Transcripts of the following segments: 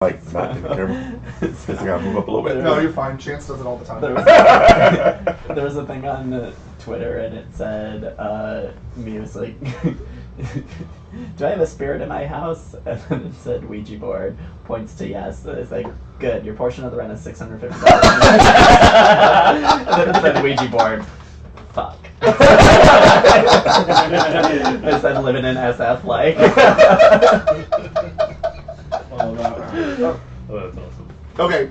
Like, not in the camera. Just gotta move up a little bit. No, you're fine. Chance does it all the time. There was a thing on Twitter, and it said, me was like, do I have a spirit in my house? And then it said Ouija board, points to yes. And it's like, good, your portion of the rent is $650. And then it said Ouija board, fuck. It said living in SF, like. Oh, that's awesome. Okay.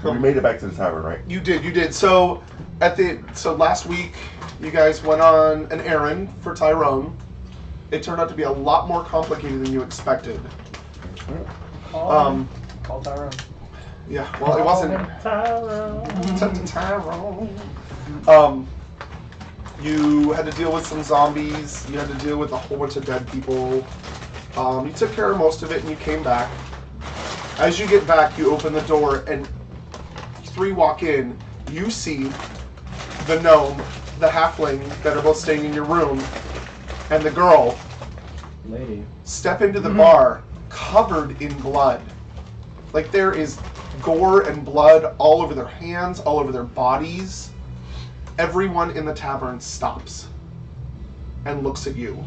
We made it back to the tavern, right? You did. So last week you guys went on an errand for Tyrone. It turned out to be a lot more complicated than you expected. Call Tyrone. Yeah, well, it wasn't Tyrone. You had to deal with some zombies. You had to deal with a whole bunch of dead people. You took care of most of it, and you came back. As you get back, you open the door, and three walk in. You see the gnome, the halfling that are both staying in your room, and the girl Lady. step into the bar covered in blood. Like, there is gore and blood all over their hands, all over their bodies. Everyone in the tavern stops and looks at you.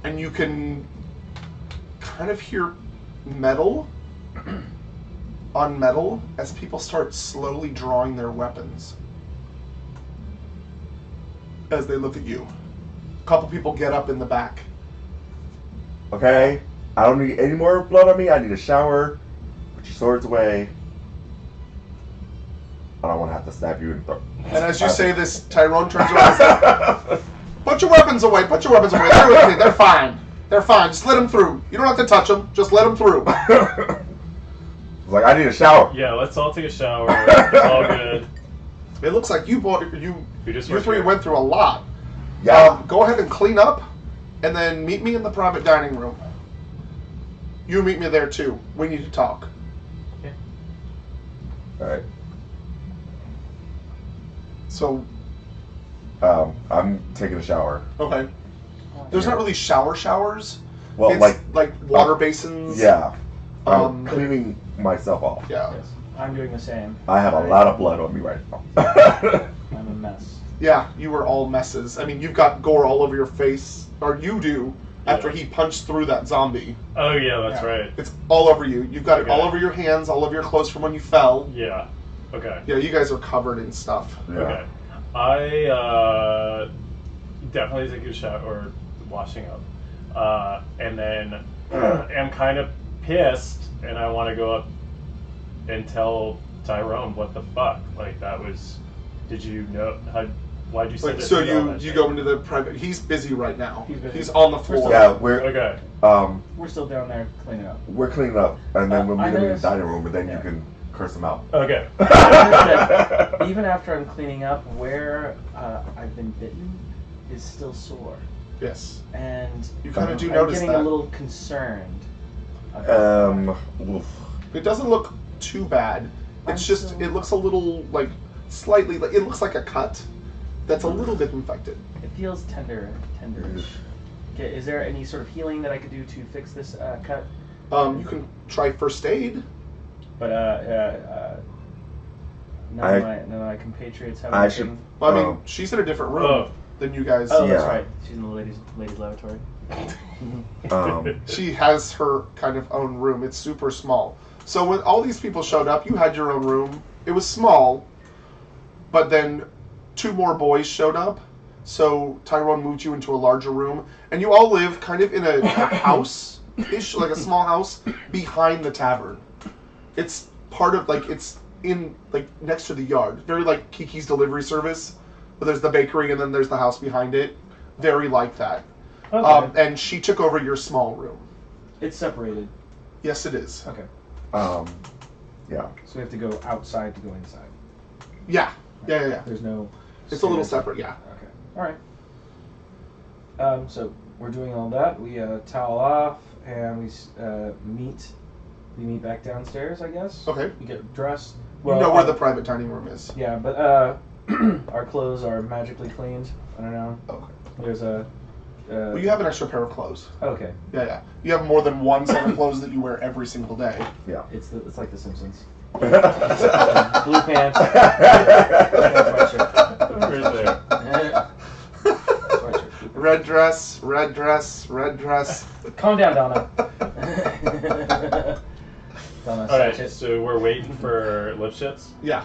And you can kind of hear metal on metal as people start slowly drawing their weapons as they look at you. A couple people get up in the back. Okay, I don't need any more blood on me. I need a shower. Put your swords away. I don't want to have to stab you in the throat. And as you say this, Tyrone turns around and says, put your weapons away, put your weapons away. They're with me, they're fine. They're fine, just let them through. You don't have to touch them, just let them through. It's like, I need a shower. Yeah, let's all take a shower. It's all good. It looks like you three went through a lot. Yeah. Go ahead and clean up, and then meet me in the private dining room. You meet me there too. We need to talk. Okay. Alright. So, I'm taking a shower. okay. There's not really showers. Well, It's like water basins. Yeah. Um, Cleaning myself off. Yeah. Yes. I'm doing the same. I have a lot of blood on me right now. I'm a mess. Yeah, you were all messes. I mean, you've got gore all over your face, or you do, after he punched through that zombie. Oh, yeah, that's right. It's all over you. You've got it Okay. all over your hands, all over your clothes from when you fell. Yeah. Okay. Yeah, you guys are covered in stuff. Yeah. Okay. I definitely take a shower or washing up. And then am kind of pissed, and I want to go up and tell Tyrone what the fuck. Like, that was. Did you know? Why'd you say this? So you go into the private. He's busy right now. He's busy. He's on the floor. Yeah, we're Okay. We're still down there cleaning up. we're cleaning up, and then we'll meet I him in the noticed- dining room, and then yeah. you can curse him out. Okay. Even after I'm cleaning up, where I've been bitten is still sore, Yes. and You kind of do I'm notice getting that. a little concerned. about Oof. It doesn't look too bad. It's I'm just so- it looks a little like slightly like it looks like a cut that's a little bit infected. that. It feels tenderish. Okay, is there any sort of healing that I could do to fix this cut? You can try first aid. But none of my compatriots have I anything. should- Well, I mean, Oh. she's in a different room Oh. than you guys. Oh, that's Yeah. right. She's in the ladies' lavatory. She has her kind of own room. It's super small. So when all these people showed up, you had your own room. It was small, but then two more boys showed up. So Tyrone moved you into a larger room, and you all live kind of in a house-ish, like a small house behind the tavern. It's part of it's in next to the yard, very like Kiki's Delivery Service, but there's the bakery and then there's the house behind it. Very like that. Okay. And she took over your small room. It's separated. Yes, it is. Okay. Yeah. So we have to go outside to go inside. Yeah. Yeah. There's no. It's a little separate, yeah. Okay. All right. So we're doing all that. We towel off and we meet. We meet back downstairs, I guess. Okay. We get dressed. You know where the private dining room is. Yeah, but our clothes are magically cleaned. I don't know. Okay. There's a Well, you have an extra pair of clothes. Okay. Yeah. You have more than one set of clothes that you wear every single day. Yeah. It's like The Simpsons. Blue Blue pants. Sweatshirt. Right there. Sweatshirt. Red dress, red dress, red dress. Calm down, Donna. Donna, Alright, such it. so we're waiting for Lipschitz? Yeah.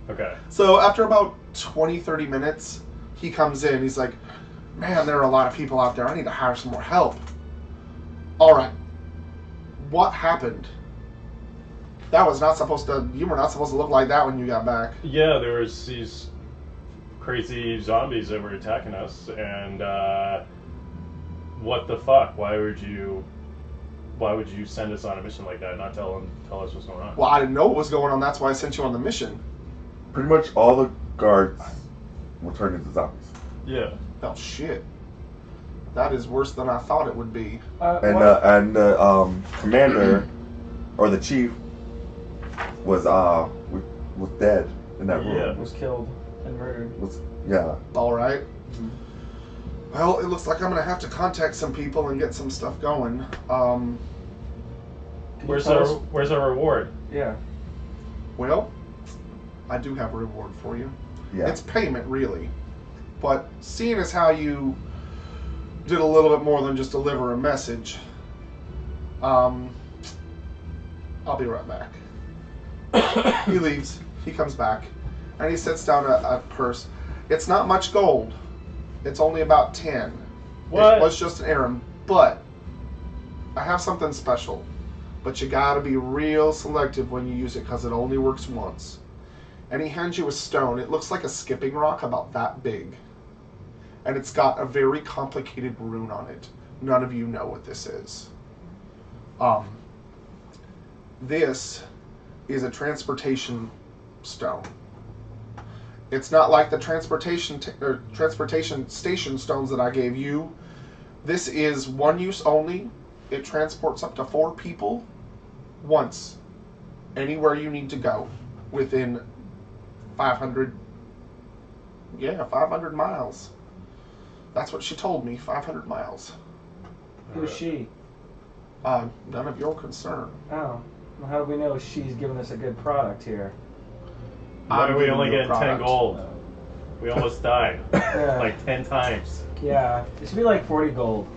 Okay. So after about 20, 30 minutes, he comes in. He's like, man, there are a lot of people out there. I need to hire some more help. All right. What happened? That was not supposed to... You were not supposed to look like that when you got back. Yeah, there was these crazy zombies that were attacking us, and what the fuck? Why would you send us on a mission like that and not tell us what's going on? Well, I didn't know what was going on. That's why I sent you on the mission. Pretty much all the guards will turn into zombies. Yeah. Oh, shit. That is worse than I thought it would be. And the commander or the chief was dead in that room. Yeah. Was killed and murdered. Yeah. All right. Well, it looks like I'm going to have to contact some people and get some stuff going. Can you Where's tell our us- Where's our reward? Yeah. Well, I do have a reward for you. Yeah. It's payment, really. But seeing as how you did a little bit more than just deliver a message, I'll be right back. He leaves. He comes back. And he sets down a purse. It's not much gold. It's only about 10. What? It was just an errand. But I have something special. But you gotta be real selective when you use it because it only works once. And he hands you a stone. It looks like a skipping rock about that big. And it's got a very complicated rune on it. None of you know what this is. This is a transportation stone. It's not like the transportation station stones that I gave you. This is one use only. It transports up to 4 people once, anywhere you need to go, within 500 miles. That's what she told me, 500 miles. Who's she? None of your concern. Oh. Well, how do we know she's giving us a good product here? Why are we giving only you a getting 10 product. gold? We almost died. Yeah. Like 10 times. Yeah. It should be like 40 gold.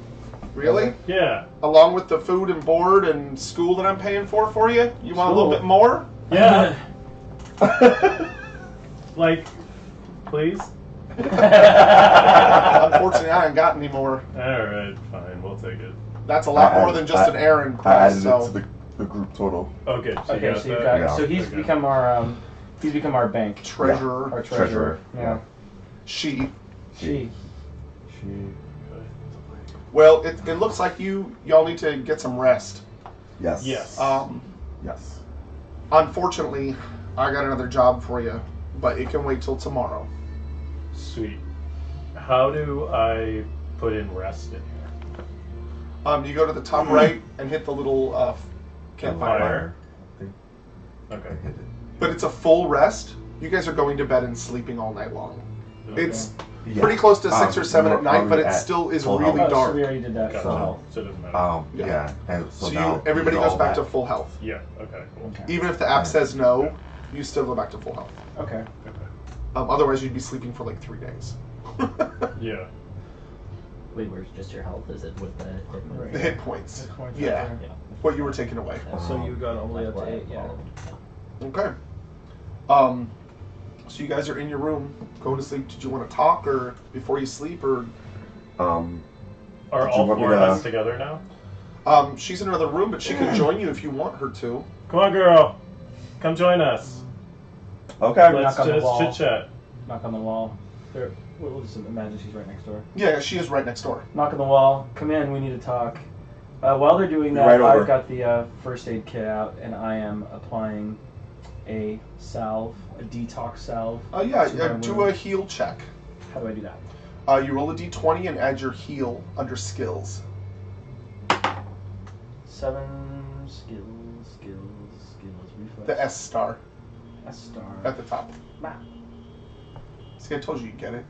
Really? Yeah. Along with the food and board and school that I'm paying for you? You want a little School? bit more? Yeah. Like, please? Unfortunately, I ain't got any more. Alright, fine, we'll take it. That's a lot more than just an errand I price, added so... it to the group total. Okay, so Okay, you got so you've that? got. Yeah. So he's Okay. become our bank, Treasurer. our treasurer. Yeah. She. She. Well, it looks like y'all need to get some rest. Yes. Yes. Yes. Unfortunately, I got another job for you, but it can wait till tomorrow. Sweet. How do I put in rest in here? You go to the top right and hit the little campfire. Fire. I Okay. hit it. But it's a full rest. You guys are going to bed and sleeping all night long. It's Yeah. pretty close to 6 or 7 at we're night, but already it at still is full really health. Oh, so dark. we already did that. Gotcha. So- So it doesn't matter. Yeah. And So now everybody you goes all back that. to full health. Yeah, okay, cool. Okay. Even if the app says no, you still go back to full health. Okay. Okay. Otherwise, you'd be sleeping for like 3 days. Yeah. Wait, where's just your health? Is it with the hit points? The hit points. Hit points Yeah. right Yeah. What you were taking away. So you got all the way Like up what to I 8. Yeah. followed. Okay. So you guys are in your room, going to sleep. Did you want to talk, or before you sleep, or Are Did you all want me 4 of to- us together now? she's in another room, but she can join you if you want her to. Come on, girl. Come join us. Okay. Let's Knock on the just wall. chit chat. Knock on the wall. There. We'll just imagine she's right next door. Yeah, she is right next door. Knock on the wall. Come in. We need to talk. While they're doing that, Right over. I've got the first aid kit out, and I am applying a salve, a detox salve. Yeah, to my do a wound. heal check. How do I do that? You roll a d20 and add your heal under skills. 7 skills, reflex. The S star S star. at the top. Bah. See, I told you you'd get it.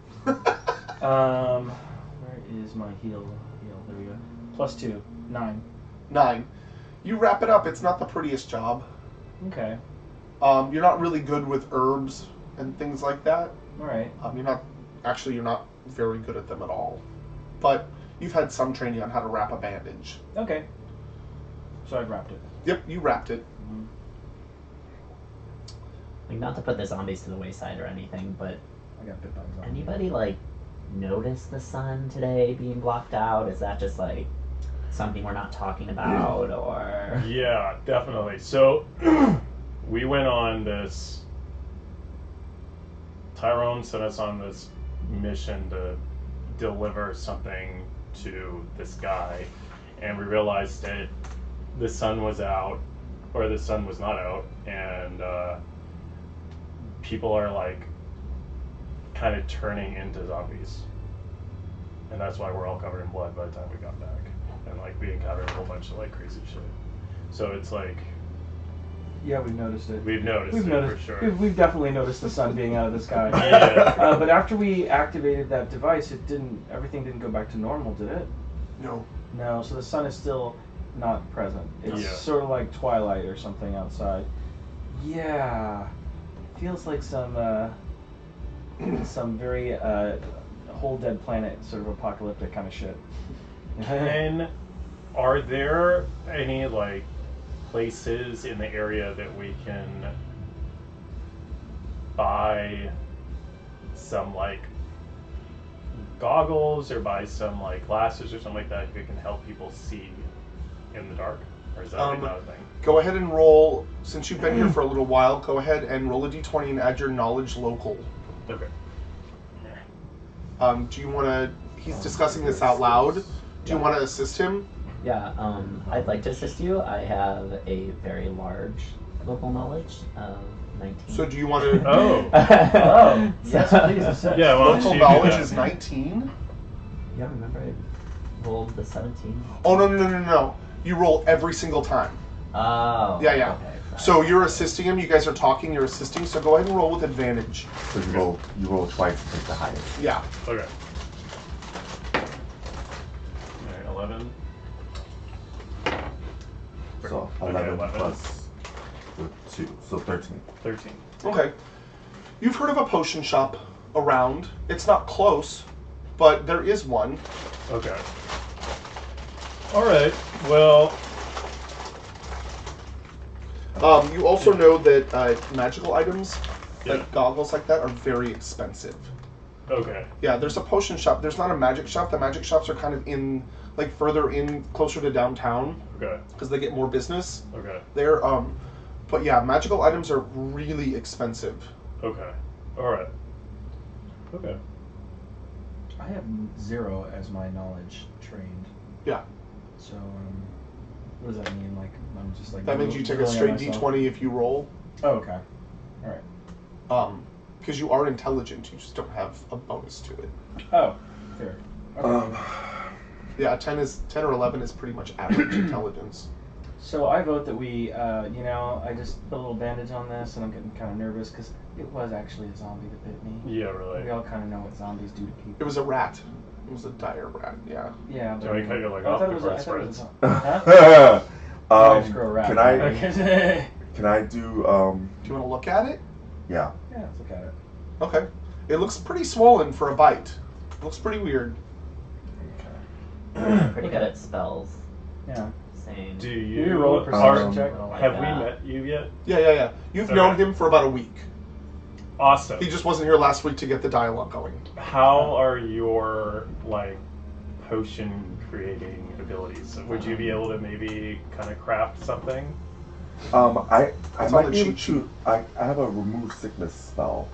Um, Where is my heal? There we go. +2, 9. 9. You wrap it up. It's not the prettiest job. Okay. You're not really good with herbs and things like that. All right. You're not very good at them at all. But you've had some training on how to wrap a bandage. Okay. So I've wrapped it. Yep, you wrapped it. Like, not to put the zombies to the wayside or anything, but I got bit by a zombie. anybody, like, notice the sun today being blocked out? Is that just, like, something we're not talking about, or... Yeah, definitely. So, we went on this... Tyrone sent us on this mission to deliver something to this guy, and we realized that the sun was out, or the sun was not out, and people are, like, kind of turning into zombies. And that's why we're all covered in blood by the time we got back. And, like, we encountered a whole bunch of, like, crazy shit. So it's like... Yeah, we've noticed it. We've noticed We've it noticed. for sure. We've definitely noticed the sun being out of the sky. Yeah. But after we activated that device, everything didn't go back to normal, did it? No. No, so the sun is still not present. It's Yeah. sort of like twilight or something outside. Yeah, feels like some very whole dead planet sort of apocalyptic kind of shit. And are there any, like, places in the area that we can buy some, like, goggles or buy some, like, glasses or something like that that can help people see in the dark? Or is that like not a thing? Go ahead and roll, since you've been here for a little while, go ahead and roll a d20 and add your knowledge local. Okay. Do you want to, he's discussing this out loud, do you want to assist him? Yeah, I'd like to assist you. I have a very large local knowledge of 19. So do you want to, Oh. Oh, yes, please assist. Yeah, well, local she knowledge did is that. 19? Yeah, remember I rolled the 17? Oh, no. You roll every single time. Oh. Yeah. Okay, sorry. So you're assisting him, you guys are talking, you're assisting, so go ahead and roll with advantage. So you roll twice to take the highest. Yeah. Okay. Alright, 11. So Okay, 11 plus the 2, so 13. 13. Okay. You've heard of a potion shop around. It's not close, but there is one. Okay. Alright, well... You also know that magical items, Yeah. like goggles like that, are very expensive. Okay. Yeah, there's a potion shop. There's not a magic shop. The magic shops are kind of in, like, further in, closer to downtown, Okay. because they get more business Okay. there. But yeah, magical items are really expensive. Okay. Alright. Okay. I have 0 as my knowledge trained. Yeah. So, what does that mean? Like, I'm just like. That means you take a rolling on straight myself? d20 if you roll. Oh, okay. All right. Because you are intelligent, you just don't have a bonus to it. Oh, fair. Okay. Yeah, 10 or 11 is pretty much average intelligence. So I vote that we, I just put a little bandage on this, and I'm getting kind of nervous because it was actually a zombie that bit me. Yeah, really. We all kind of know what zombies do to people. It was a rat. It was a dire rat, yeah. Yeah, So I cut you, like, I off thought it was before a- it I thought it was spreads. a- Huh? I just grow a rat. Can I Okay. can I do Do you want to look at it? yeah. Yeah, let's look at it. Okay. It looks pretty swollen for a bite. Looks pretty weird. Pretty good at spells. Yeah. Same. Do you you... roll a perception check? Have we met you yet? Yeah. You've Okay. known him for about a week. Awesome. He just wasn't here last week to get the dialogue going. How are your, like, potion creating abilities? Would you be able to maybe kind of craft something? I That's might on the be able cheat sheet. to. I have a remove sickness spell.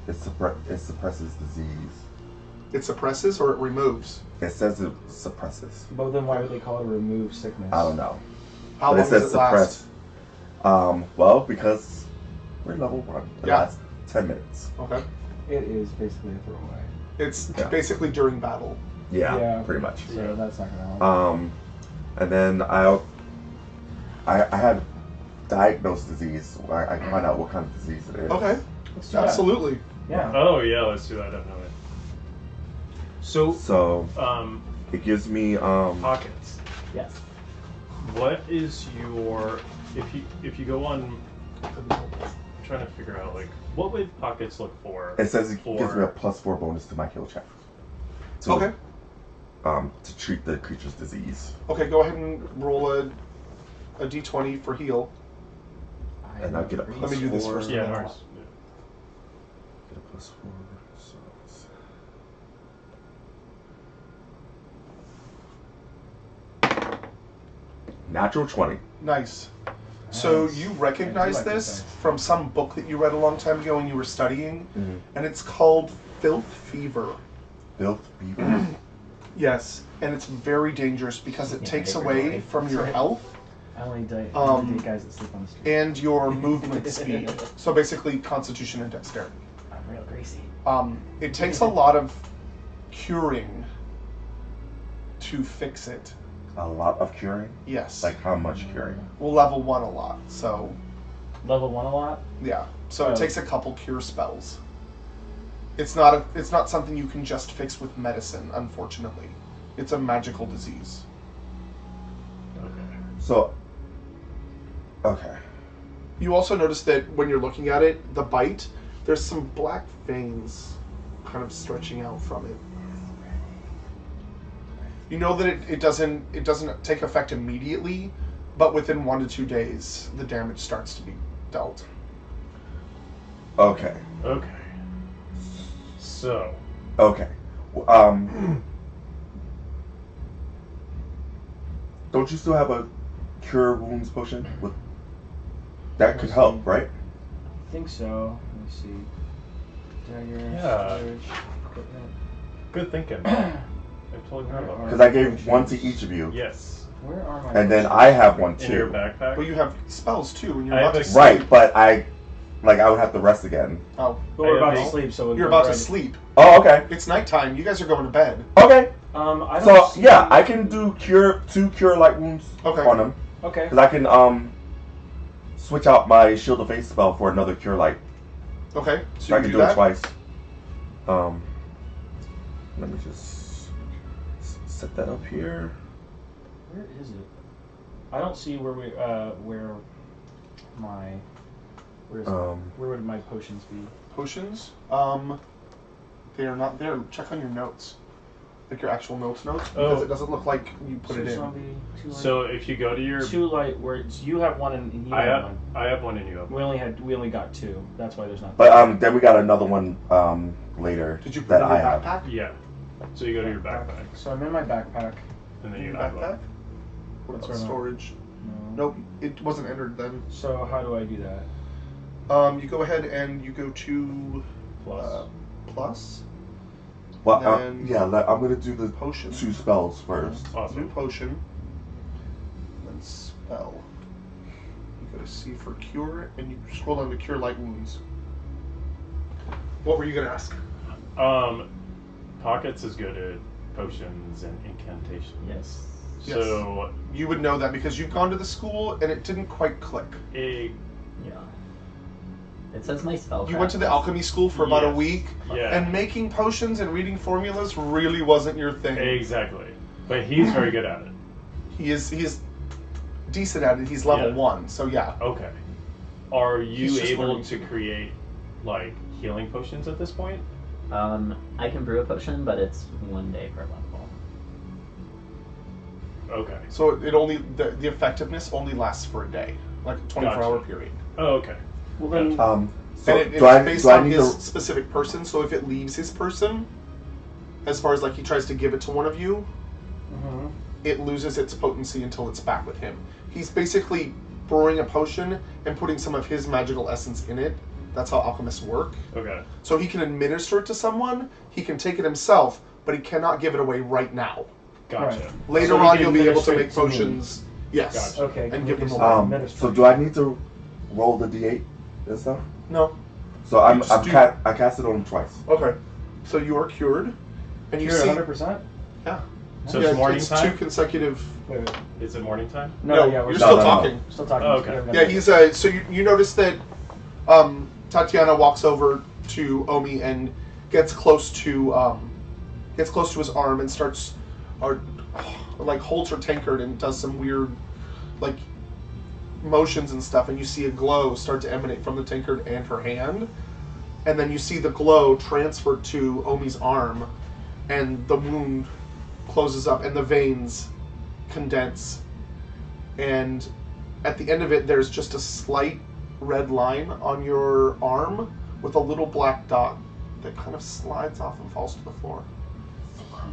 It suppresses disease. It suppresses or it removes? It says it suppresses. But then why would they call it a remove sickness? I don't know. How But long it says does it last? Well, because we're level 1. It Yeah. lasts 10 minutes. Okay. It is basically a throwaway. It's Yeah. basically during battle. Yeah, pretty much. So that's not gonna help. And then I had diagnosed disease. I can find out what kind of disease it is. Okay. Let's do that. Absolutely. Yeah. Oh, yeah, let's do that, definitely. So, So um, it gives me pockets. Yes. What is your if you go on? I'm trying to figure out like what would pockets look for? it says it for, gives me a +4 bonus to my heal check. To, Okay. To treat the creature's disease. Okay, go ahead and roll a d20 for heal. And I'll get a Let me do this +4. first. Yeah, ours. Get a +4. So let's see. Natural 20. Nice. So Nice. you I recognize do like this those dice. from some book that you read a long time ago when you were studying, Mm-hmm. and it's called Filth Fever. Filth beaver. Yes, and it's very dangerous because it Yeah, takes paper away doy. from your health I only date guys that sleep on the street. and your movement speed. So basically, constitution and dexterity. I'm real greasy. It takes a lot of curing to fix it. A lot of curing. Yes. Like how much curing? We'll level 1 a lot. So Level 1 a lot? yeah. So Oh. it takes a couple cure spells. It's not something you can just fix with medicine, unfortunately. It's a magical disease. Okay. So. Okay. You also notice that when you're looking at it, the bite, there's some black veins kind of stretching out from it. You know that it doesn't take effect immediately, but within 1 to 2 days, the damage starts to be dealt. Okay. Okay. So, Okay. Don't you still have a cure wounds potion? With that could help, right? I think so. Let me see. Dagger, Yeah. storage, equipment. good thinking. I totally forgot about that. Because I gave one to each of you, Yes. Where are my and then potions? I have one In your too. backpack. But you have spells too, and you're I about have to a- sleep. Right, but I would have to rest again. Oh, But we're I about have to sleep, so we'll you're go about right- to sleep. Oh, okay. It's nighttime. You guys are going to bed. Okay. I don't So see- yeah, I can do two cure light wounds Okay. on him. Okay. Because I can switch out my shield of faith spell for another cure light. Okay, So so I you can do do it that. twice. Let me just set that up here. Where is it? I don't see where where is it? Where would my potions be? Potions. They are not there. Check on your notes, like your actual notes, because Oh. it doesn't look like you put it in. Zombie, two light, So if you go to your, two light words. You have one and you I have have one. I have one and you have. We only got 2. That's why there's not. But then we got another one later Did you put that it in your I have. backpack? Yeah. So you go to your backpack So I'm in my backpack. and then In you your add backpack? one. What about That's right. storage? No. Nope, it wasn't entered then. So how do I do that? You go ahead and you go to Plus. plus Well, Then- yeah, I'm gonna do the potion, 2 spells first. new Awesome. potion, then spell. You go to C for cure, and you scroll down to cure light wounds. What were you gonna ask? Pockets is good at potions and incantations. Yes. Yes. So You would know that because you've gone to the school and it didn't quite click. a Yeah. It says my spell. You went to the alchemy school for about a Yes. week, Yeah. and making potions and reading formulas really wasn't your thing. exactly, but he's very good at it. He is decent at it. He's level Yeah. 1, so yeah. Okay. Are He's you just able learning to to- create like healing potions at this point? I can brew a potion, but it's 1 day per level. Okay. So it only the effectiveness only lasts for a day, like a 24-hour Gotcha. period. Oh, okay. Well then, So And do I it's based do I on need his to? specific person. So if it leaves his person, as far as like he tries to give it to one of you, Mhm. it loses its potency until it's back with him. He's basically brewing a potion and putting some of his magical essence in it. That's how alchemists work. Okay. So he can administer it to someone, he can take it himself, but he cannot give it away right now. Gotcha. Right. Later So he on, can you'll be able to administer make it to me. potions. Yes. Gotcha. Okay. And give them some away. So administration. do I need to roll the d8 and stuff? No. So I cast it on him twice. Okay. So you are cured, and you You're see. 100%. Yeah. So Yeah, it's morning it's time. 2 consecutive. Wait. Is it morning time? No, yeah, we're you're No, still no, no. talking. Still talking. Oh, okay. Yeah, he's so you notice that Tatiana walks over to Omi and gets close to gets close to his arm and starts, or like holds her tankard and does some weird, like motions and stuff, and you see a glow start to emanate from the tankard and her hand, and then you see the glow transfer to Omi's arm, and the wound closes up and the veins condense, and at the end of it there's just a slight red line on your arm with a little black dot that kind of slides off and falls to the floor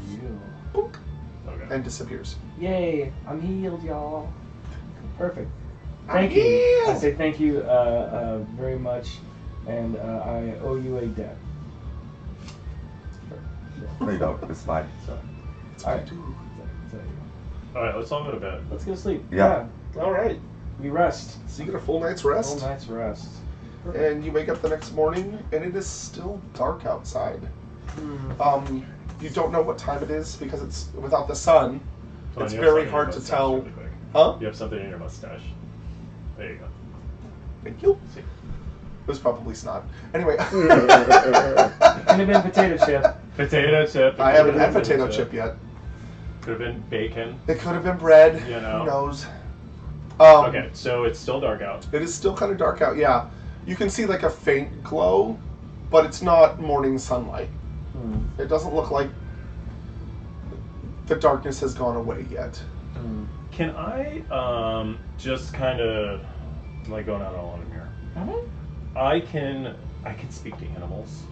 You. Okay. and disappears. Yay! I'm healed, y'all. Perfect. I'm Thank you. I healed! say thank you very much, and I owe you a debt. No, you don't. It's fine. So, all right. All right, let's all go to bed. Let's go to sleep. Yeah. All right, We rest. so you get a full night's rest. Full night's rest. And you wake up the next morning, and it is still dark outside. You don't know what time it is because it's without the sun. Come on, It's you have very something in hard your to mustache tell. really quick. Huh? You have something in your mustache. There you go. Thank you. See. It was probably snot. Anyway, Could have been potato chip. Potato chip. I haven't had potato chip yet. Could have been bacon. It could have been bread. You know. Who knows? Okay, so it's still dark out. It is still kind of dark out. Yeah, you can see like a faint glow, but it's not morning sunlight. It doesn't look like the darkness has gone away yet. Can I just kind of like going out all on here? I can speak to animals,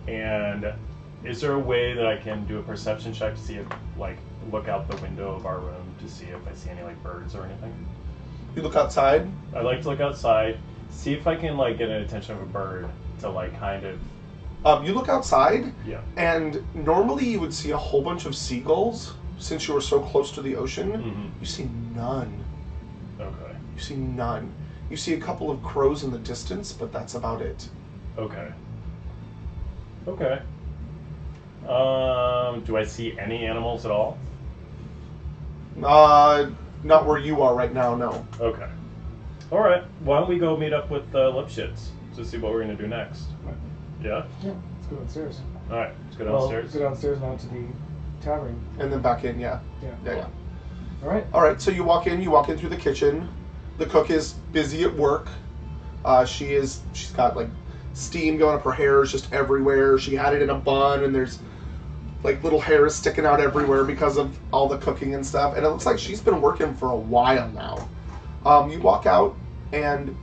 and is there a way that I can do a perception check to see if like look out the window of our room to see if I see any like birds or anything? You look outside. I like to look outside, see if I can like get an attention of a bird to like kind of You look outside, yeah. and normally you would see a whole bunch of seagulls since you were so close to the ocean. Mm-hmm. You see none. Okay. You see none. You see a couple of crows in the distance, but that's about it. Okay. Okay. Do I see any animals at all? Not where you are right now, no. Okay. All right. Why don't we go meet up with Lipschitz to see what we're gonna do next? Yeah. Yeah, let's go downstairs. All right. Let's go Well, downstairs. let's go downstairs and out to the tavern. And then back in, yeah. Yeah. Yeah. All right. All right, so you walk in through the kitchen. The cook is busy at work. She's got like steam going up her hair is just everywhere. She had it in a bun, and there's like little hairs sticking out everywhere because of all the cooking and stuff. And it looks like she's been working for a while now. You walk out, and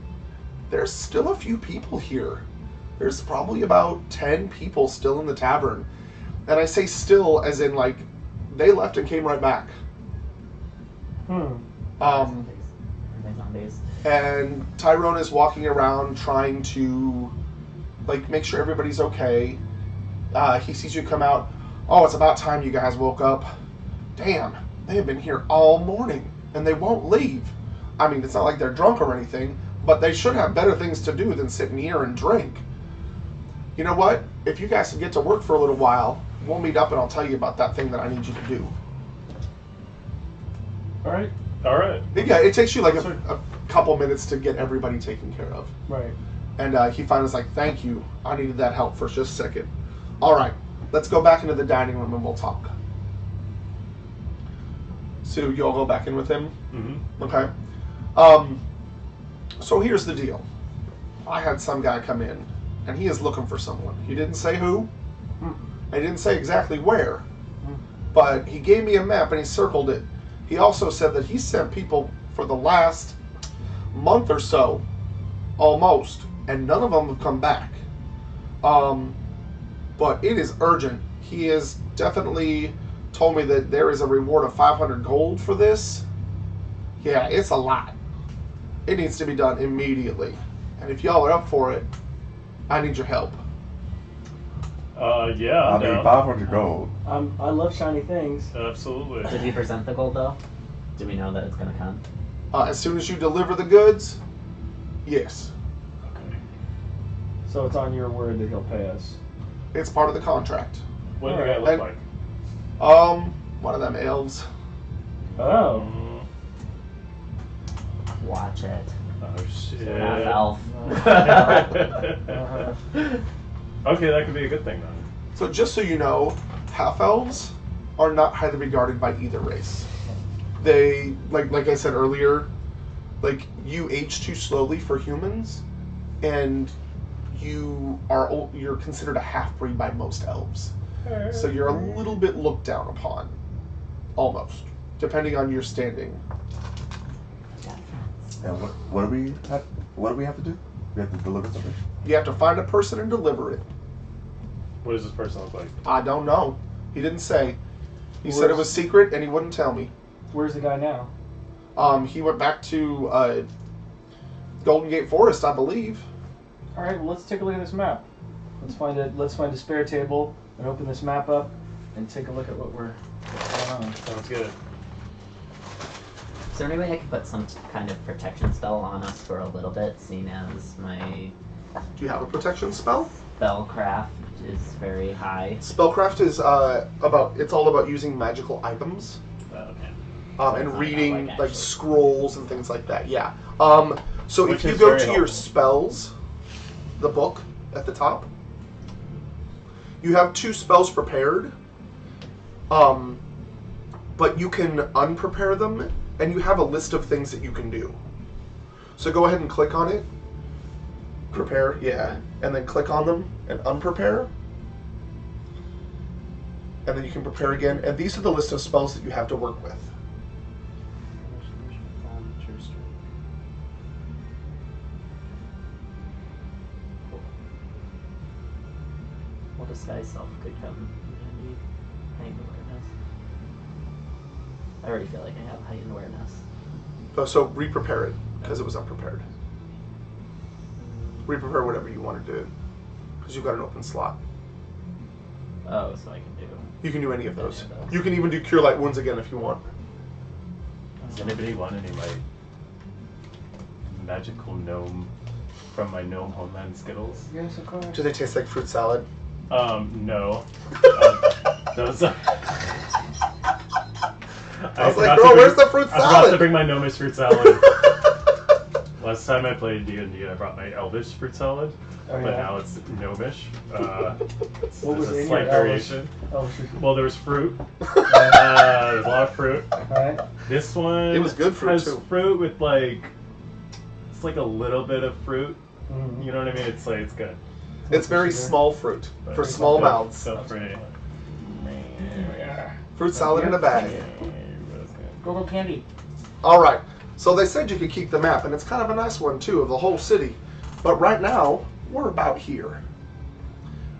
there's still a few people here. There's probably about 10 people still in the tavern. And I say still as in like they left and came right back. Zombies. And Tyrone is walking around trying to like make sure everybody's okay. He sees you come out. Oh, it's about time you guys woke up. Damn, they have been here all morning and they won't leave. I mean, it's not like they're drunk or anything, but they should have better things to do than sit in here and drink. You know what? If you guys can get to work for a little while, we'll meet up and I'll tell you about that thing that I need you to do. All right. All right. Yeah, it takes you like a couple minutes to get everybody taken care of. Right. And he finally is like, thank you. I needed that help for just a second. All right, let's go back into the dining room and we'll talk. So you all go back in with him? Mm-hmm. Okay. So here's the deal. I had some guy come in, and he is looking for someone. He didn't say who. I didn't say exactly where. But he gave me a map and he circled it. He also said that he sent people for the last month or so, almost, and none of them have come back. But it is urgent. He has definitely told me that there is a reward of 500 gold for this. Yeah, it's a lot. It needs to be done immediately. And if y'all are up for it, I need your help. Yeah. I I'm mean, down. 500 gold. I love shiny things. Absolutely. Did he present the gold though? Do we know that it's gonna come? As soon as you deliver the goods, yes. Okay. So it's on your word that he'll pay us. It's part of the contract. What did the guy look And- like? One of them elves. Oh. Watch it. Oh shit. Half elf. Uh-huh. Okay, that could be a good thing then. So just so you know, half-elves are not highly regarded by either race. They, like I said earlier, like, you age too slowly for humans, and you're considered a half-breed by most elves. So you're a little bit looked down upon. Almost. Depending on your standing. And what do we have? What do we have to do? We have to deliver something. You have to find a person and deliver it. What does this person look like? I don't know. He didn't say. He said it was secret, and he wouldn't tell me. Where's the guy now? He went back to Golden Gate Forest, I believe. All right, well, let's take a look at this map. Let's find a spare table and open this map up and take a look at what's going on. Sounds good. Is there any way I could put some kind of protection spell on us for a little bit, seeing as my Do you have a protection spell? spellcraft is very high? Spellcraft is it's all about using magical items. Okay. And not reading like like actually- scrolls and things like that. Yeah. So Which if you is go very to your helpful. spells, the book at the top, you have 2 spells prepared. But you can unprepare them, and you have a list of things that you can do. So go ahead and click on it. Prepare, yeah, and then click on them and unprepare. And then you can prepare again. And these are the list of spells that you have to work with. Well, disguise self could come in handy. Heightened awareness. I already feel like I have heightened awareness. So re-prepare it, because it was unprepared. Re-prepare whatever you want to do, because you've got an open slot. Oh, so I can do. You can do any of those. You can even do Cure Light Wounds again if you want. Does anybody want any of my magical gnome from my gnome homeland Skittles? Yes, of course. Do they taste like fruit salad? No. Those. I was like, bro, where's the fruit I forgot to salad? bring my gnomish fruit salad. Last time I played D&D, I brought my elvish fruit salad, Oh, but yeah. now it's gnomish. What was There's a in slight your elvish? variation. Oh, Well, there was fruit. There's a lot of fruit. alright. This one It was good fruit, has too. fruit with like it's like a little bit of fruit. Mhm. You know what I mean? It's like it's good. It's very small fruit for But small so- mouths. So pretty. Fruit salad in a bag. Go candy. All right. So they said you could keep the map, and it's kind of a nice one too of the whole city. But right now we're about here.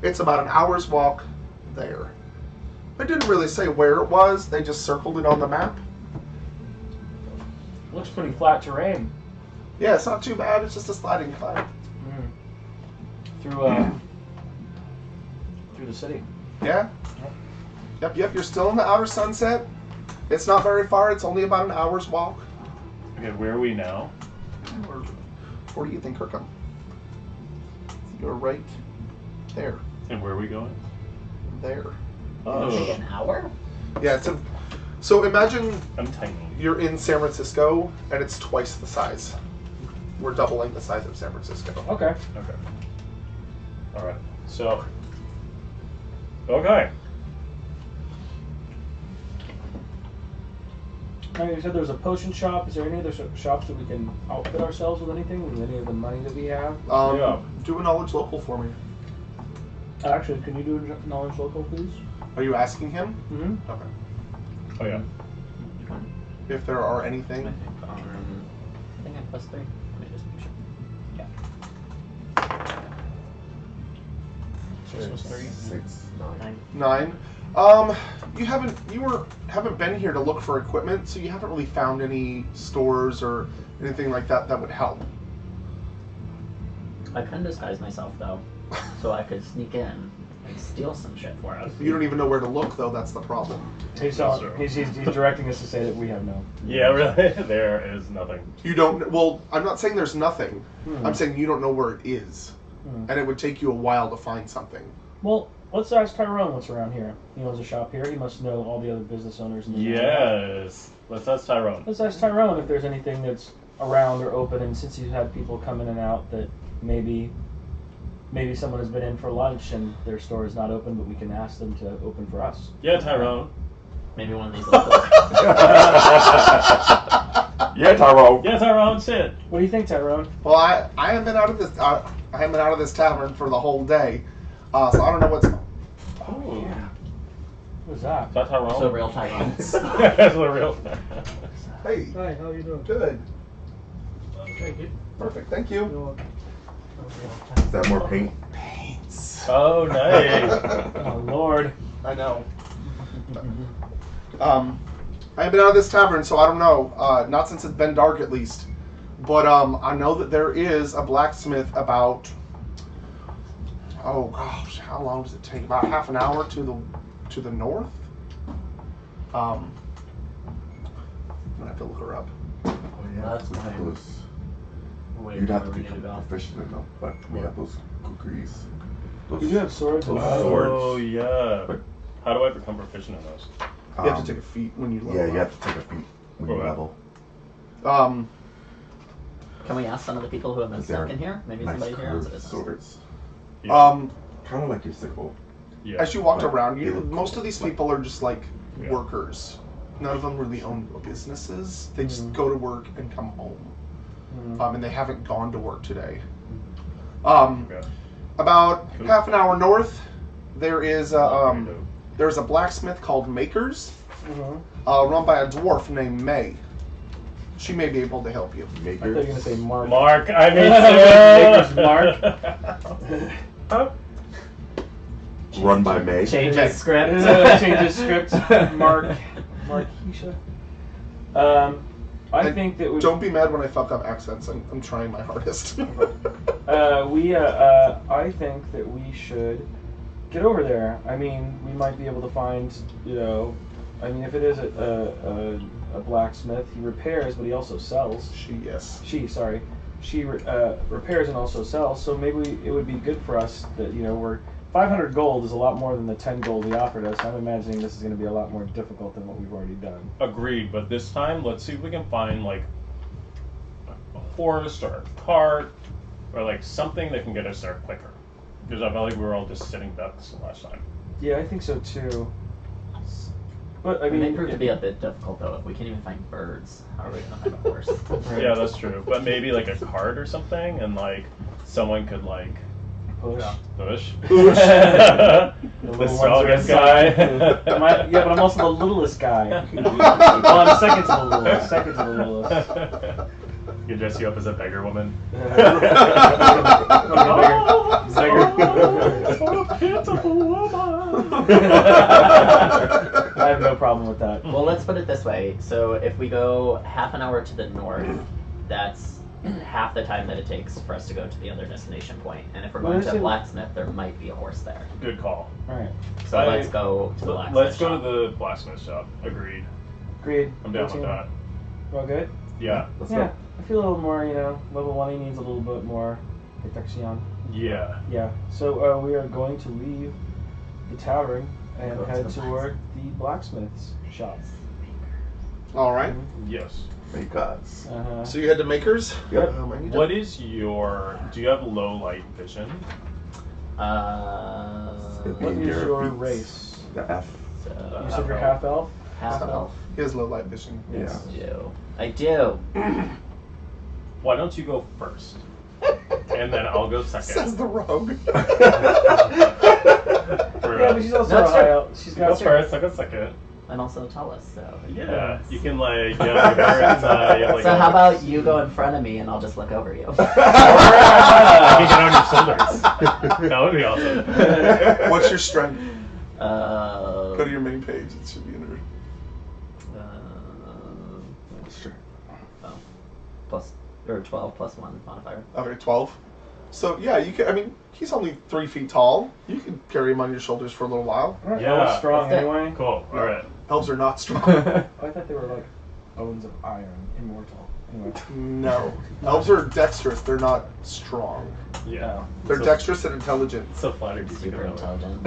It's about an hour's walk there. They didn't really say where it was. They just circled it on the map. Looks pretty flat terrain. Yeah, it's not too bad. It's just a sliding climb. Through the city. Yeah. Yep. You're still in the outer sunset. It's not very far. It's only about an hour's walk. Okay, where are we now? Where do you think, Kirkham? You're right there. And where are we going? There. Take an hour? Yeah. So imagine I'm tiny. you're in San Francisco, and it's twice the size. We're doubling the size of San Francisco. Okay. Okay. All right. So. Okay. Now, you said there's a potion shop. Is there any other shops that we can outfit ourselves with anything? With any of the money that we have? Yeah. Do a knowledge local for me. Actually, can you do a knowledge local, please? Are you asking him? Mm-hmm. Okay. Oh yeah. If there are I anything. think I think I'm +3. Let me just make sure. Yeah. Six, 9. 9. 9. You haven't been here to look for equipment, so you haven't really found any stores or anything like that that would help. I can disguise myself though, so I could sneak in and steal some shit for us. You don't even know where to look, though. That's the problem. He's directing us to say that we have no. Yeah, really. There is nothing. You don't. Well, I'm not saying there's nothing. Hmm. I'm saying you don't know where it is, Hmm. and it would take you a while to find something. Well, let's ask Tyrone what's around here. He owns a shop here. He must know all the other business owners in the area. Yes. Let's ask Tyrone. Let's ask Tyrone if there's anything that's around or open, and since you've had people come in and out that maybe maybe someone has been in for lunch and their store is not open, but we can ask them to open for us. Yeah, Tyrone. Maybe one of these locals. Yeah, Tyrone. Yeah, Tyrone. Shit. What do you think, Tyrone? Well, I haven't been out of this. I haven't been out of this tavern for the whole day, so I don't know what's. Oh, Yeah. What was that? Is that Tyrone? So real Tyrone. That's the real. Hey, Hi, how you doing? good, Thank you. perfect, thank you. You're welcome. Is that more paint? Oh, nice. Oh, Lord. I know. I haven't been out of this tavern, so I don't know. Not since it's been dark, at least. But I know that there is a blacksmith about. Oh gosh, how long does it take? About half an hour to the north. I'm gonna have to look her up. Oh, yeah. That's we have fine. those. Wait, You'd have where to we be need to go. proficient in them, but we have those cookies. Those, We do have swords. those and- swords. Oh, yeah. But, How do I become proficient in those? You have to take a feat when you level Yeah, you up. have to take a feat when you Okay. level. Can we ask some of the people who have been Is there stuck in here? Maybe Nice somebody here owns a curved business. swords. Yeah. Kind of like your sickle. Yeah. As you walked Like, around, they look most of these people are just like Yeah. workers. None of them really own businesses. They just go to work and come home. And they haven't gone to work today. Okay. About Cool. half an hour north, there is Very dope. there's a blacksmith called Makers, Mhm. run by a dwarf named May. She may be able to help you. I thought you were going to say Mark. Mark, I mean, Maker's Mark. Run by May. Change Okay. his script. Change his script. Marquisha. I And think that we Don't be mad when I fuck up accents. I'm trying my hardest. I think that we should get over there. I mean, we might be able to find, if it is a blacksmith, he repairs, but he also sells. She repairs and also sells. So maybe it would be good for us that we're 500 gold is a lot more than the 10 gold he offered us. I'm imagining this is going to be a lot more difficult than what we've already done. Agreed, but this time, let's see if we can find like a horse or a cart or like something that can get us there quicker. Because I felt like we were all just sitting ducks last time. Yeah, I think so too. But I It may mean, prove to be a bit difficult though. If we can't even find birds, how are we gonna find a horse? Yeah, that's true. But maybe like a cart or something, and like someone could like push. push. The The little ones are strongest inside. guy. Yeah, but I'm also the littlest guy. Well, I'm second to the littlest. You dress you up as a beggar woman. I have no problem with that. Well, let's put it this way. So if we go half an hour to the north, that's half the time that it takes for us to go to the other destination point. And if we're going What to is a it? blacksmith, there might be a horse there. Good call. All right. So let's go to the blacksmith. Let's go to shop. the blacksmith shop. Agreed. Agreed. I'm down with that. All good? Yeah. Let's Yeah. go. I feel a little more, level 1 he needs a little bit more protection. Yeah. Yeah. So we are going to leave the tavern and Go to head the toward the blacksmith's shop. All right. Yes. Make us. Uh-huh. So you head to Makers. Yep. I need to- What is your? Do you have low light vision? It'd be What is Garrett your Beats. race? The F. You said you're half elf? half elf. He has low light vision. Yeah. I do. Why don't you go first, and then I'll go Says second. the rogue. Yeah, but she's also That's a high true. elf. She's You go got first. I'll go second. And also tell us, so. Yeah, you can like you have like birds, you have, like, So how about you go in front of me and I'll just look over you? I can get on your shoulders. That would be awesome. What's your strength? Uh, Go to your main page. It should be in there. Sure. plus or 12 plus 1 modifier. Okay, 12. So yeah, you can. I mean, he's only 3 feet tall. You can carry him on your shoulders for a little while. Aren't Yeah, elves strong that's it. anyway? Cool. All right. Elves are not strong. I thought they were like bones of iron, immortal. Anyway. No, elves are dexterous. They're not strong. Yeah. They're So- dexterous and intelligent. So flattered to see Super them. intelligent.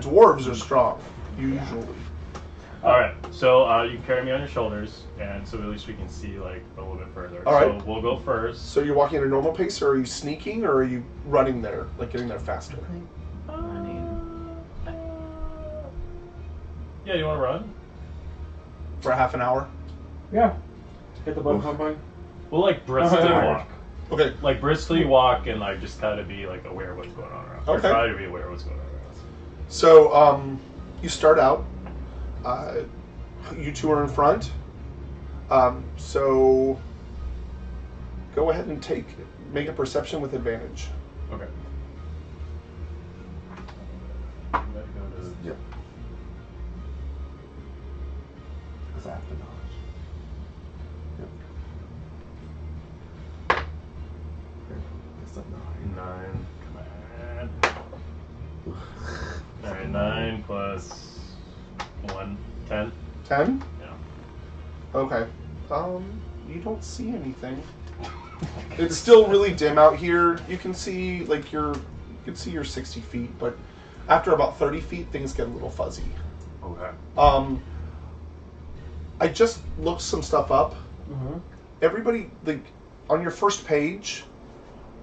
Dwarves are strong, usually. All right, so you can carry me on your shoulders, and so at least we can see like a little bit further. All right. So we'll go first. So you're walking at a normal pace, or are you sneaking, or are you running there, like getting there faster? Yeah, you want to run? For a half an hour? Yeah. Hit the button one. We'll like briskly walk. Okay. Like briskly walk and like just kind of be like aware of what's going on around. Okay. Or try to be aware of what's going on around us. So you start out. You two are in front. So go ahead and make a perception with advantage. Okay. Yep. Because I have the knowledge. Yep. Okay. That's a 9. 9. Come on. Alright, 9 plus 1. 10. 10? Yeah. Okay. You don't see anything. It's still really dim out here. You can see you're 60 feet, but after about 30 feet, things get a little fuzzy. Okay. I just looked some stuff up. Mm-hmm. Everybody, like, on your first page,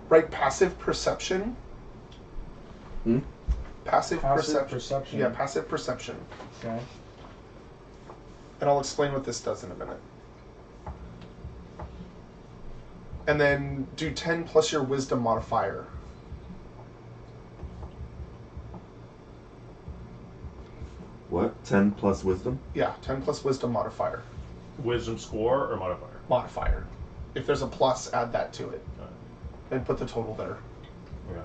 write passive perception. Hmm? Passive perception. perception. Yeah, passive perception. Okay. And I'll explain what this does in a minute. And then do 10 plus your wisdom modifier. What? 10 plus wisdom? Yeah, 10 plus wisdom modifier. Wisdom score or modifier? Modifier. If there's a plus, add that to it. And put the total there. Okay.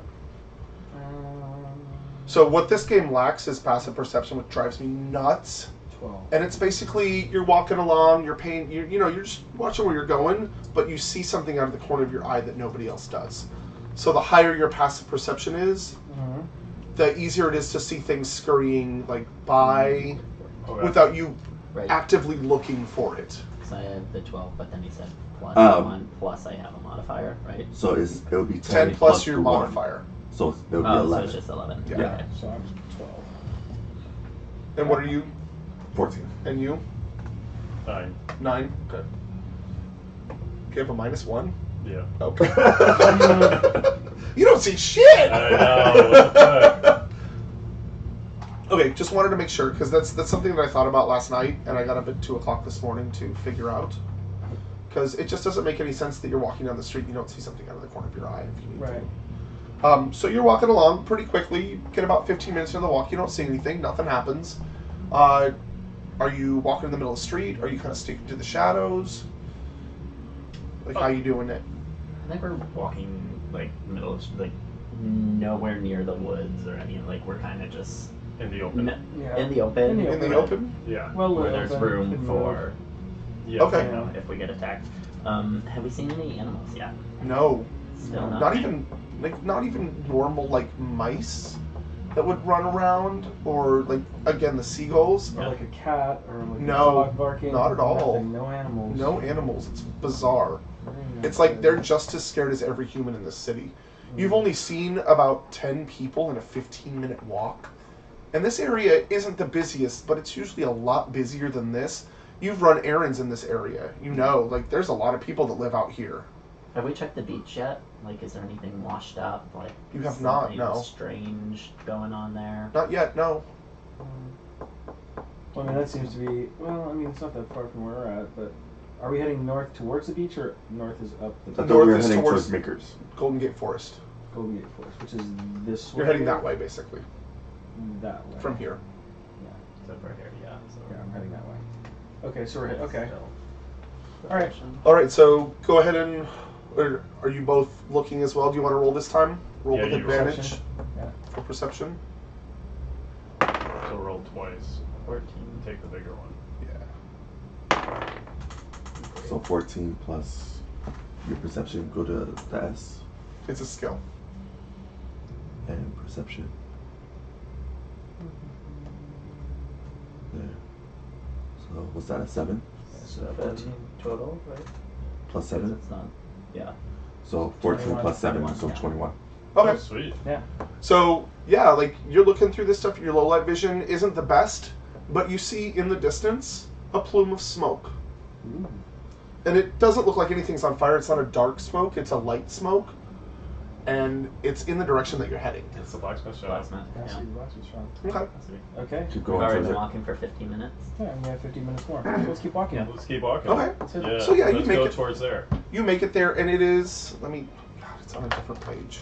So what this game lacks is passive perception, which drives me nuts. 12. And it's basically you're walking along, you're just watching where you're going, but you see something out of the corner of your eye that nobody else does. So the higher your passive perception is, Mm-hmm. the easier it is to see things scurrying like by Okay. without you Right. actively looking for it. So I have the 12, but then he said plus Oh. 1, plus I have a modifier, right? So it would be 10 plus your the 1. modifier. So it would be Oh, so 11. it's just 11. Yeah. Okay. So I'm 12. And what are you? 14. And you? 9. 9? Okay. You have a -1? Yeah. Okay. You don't see shit! I know. What the fuck? Okay, just wanted to make sure, because that's something that I thought about last night, and I got up at 2 o'clock this morning to figure out. Because it just doesn't make any sense that you're walking down the street and you don't see something out of the corner of your eye if you need Right. to. So you're walking along pretty quickly. You get about 15 minutes into the walk. You don't see anything. Nothing happens. Are you walking in the middle of the street? Are you kind of sticking to the shadows? Like, how you doing it? I think we're walking like middle of like nowhere near the woods or any like we're kind of just In the open. Yeah. in the open. In the open? Yeah. Well, Where there's open, room can for Yeah. Okay. you know if we get attacked. Have we seen any animals yet? No. Still not. Not even normal, like, mice that would run around, or, like, again, the seagulls. Or like a cat, or like No, a dog barking. not at all. Nothing, no animals. No animals. It's bizarre. Very It's like nice. they're just as scared as every human in this city. You've only seen about 10 people in a 15-minute walk. And this area isn't the busiest, but it's usually a lot busier than this. You've run errands in this area. You know, like, there's a lot of people that live out here. Have we checked the beach yet? Like, is there anything washed up? Like, You have not, something no. strange going on there? Not yet, no. Well, I mean, that seems to be. Well, I mean, it's not that far from where we're at, but are we heading north towards the beach, or north is up I the thought North we were is heading towards- towards Makers. Golden Gate Forest. Golden Gate Forest, which is this way? You're heading that way, basically, That way. from here. So we're here, yeah. So Yeah, I'm heading that way. Okay, so we're okay. Still. All right. All right, so go ahead and... Or are you both looking as well? Do you want to roll this time? Roll Yeah, with you roll. advantage Perception. Yeah. for perception? So roll twice. 14. Take the bigger one. Yeah. So 14 plus your perception go to the S It's a skill. and perception. There. So what's that, a 7? So 14 total, right? Plus 'Cause 7? it's not. Yeah. So 14 21, plus 7, 21, so yeah. 21. Okay. Oh, sweet. Yeah. So, yeah, like, you're looking through this stuff. Your low light vision isn't the best, but you see in the distance a plume of smoke. Ooh. And it doesn't look like anything's on fire. It's not a dark smoke. It's a light smoke. And it's in the direction that you're heading. It's the blacksmith shop. Blacksmith. I see Yeah. the blacksmith shop. Okay. Has to be. Okay. Keep We've going already towards been it. walking for 15 minutes. Yeah, and we have 15 minutes more. So let's keep walking. Yeah, let's keep walking. Okay. Yeah. So, yeah, you let's make go it- towards there. You make it there, and it is. God, it's on a different page.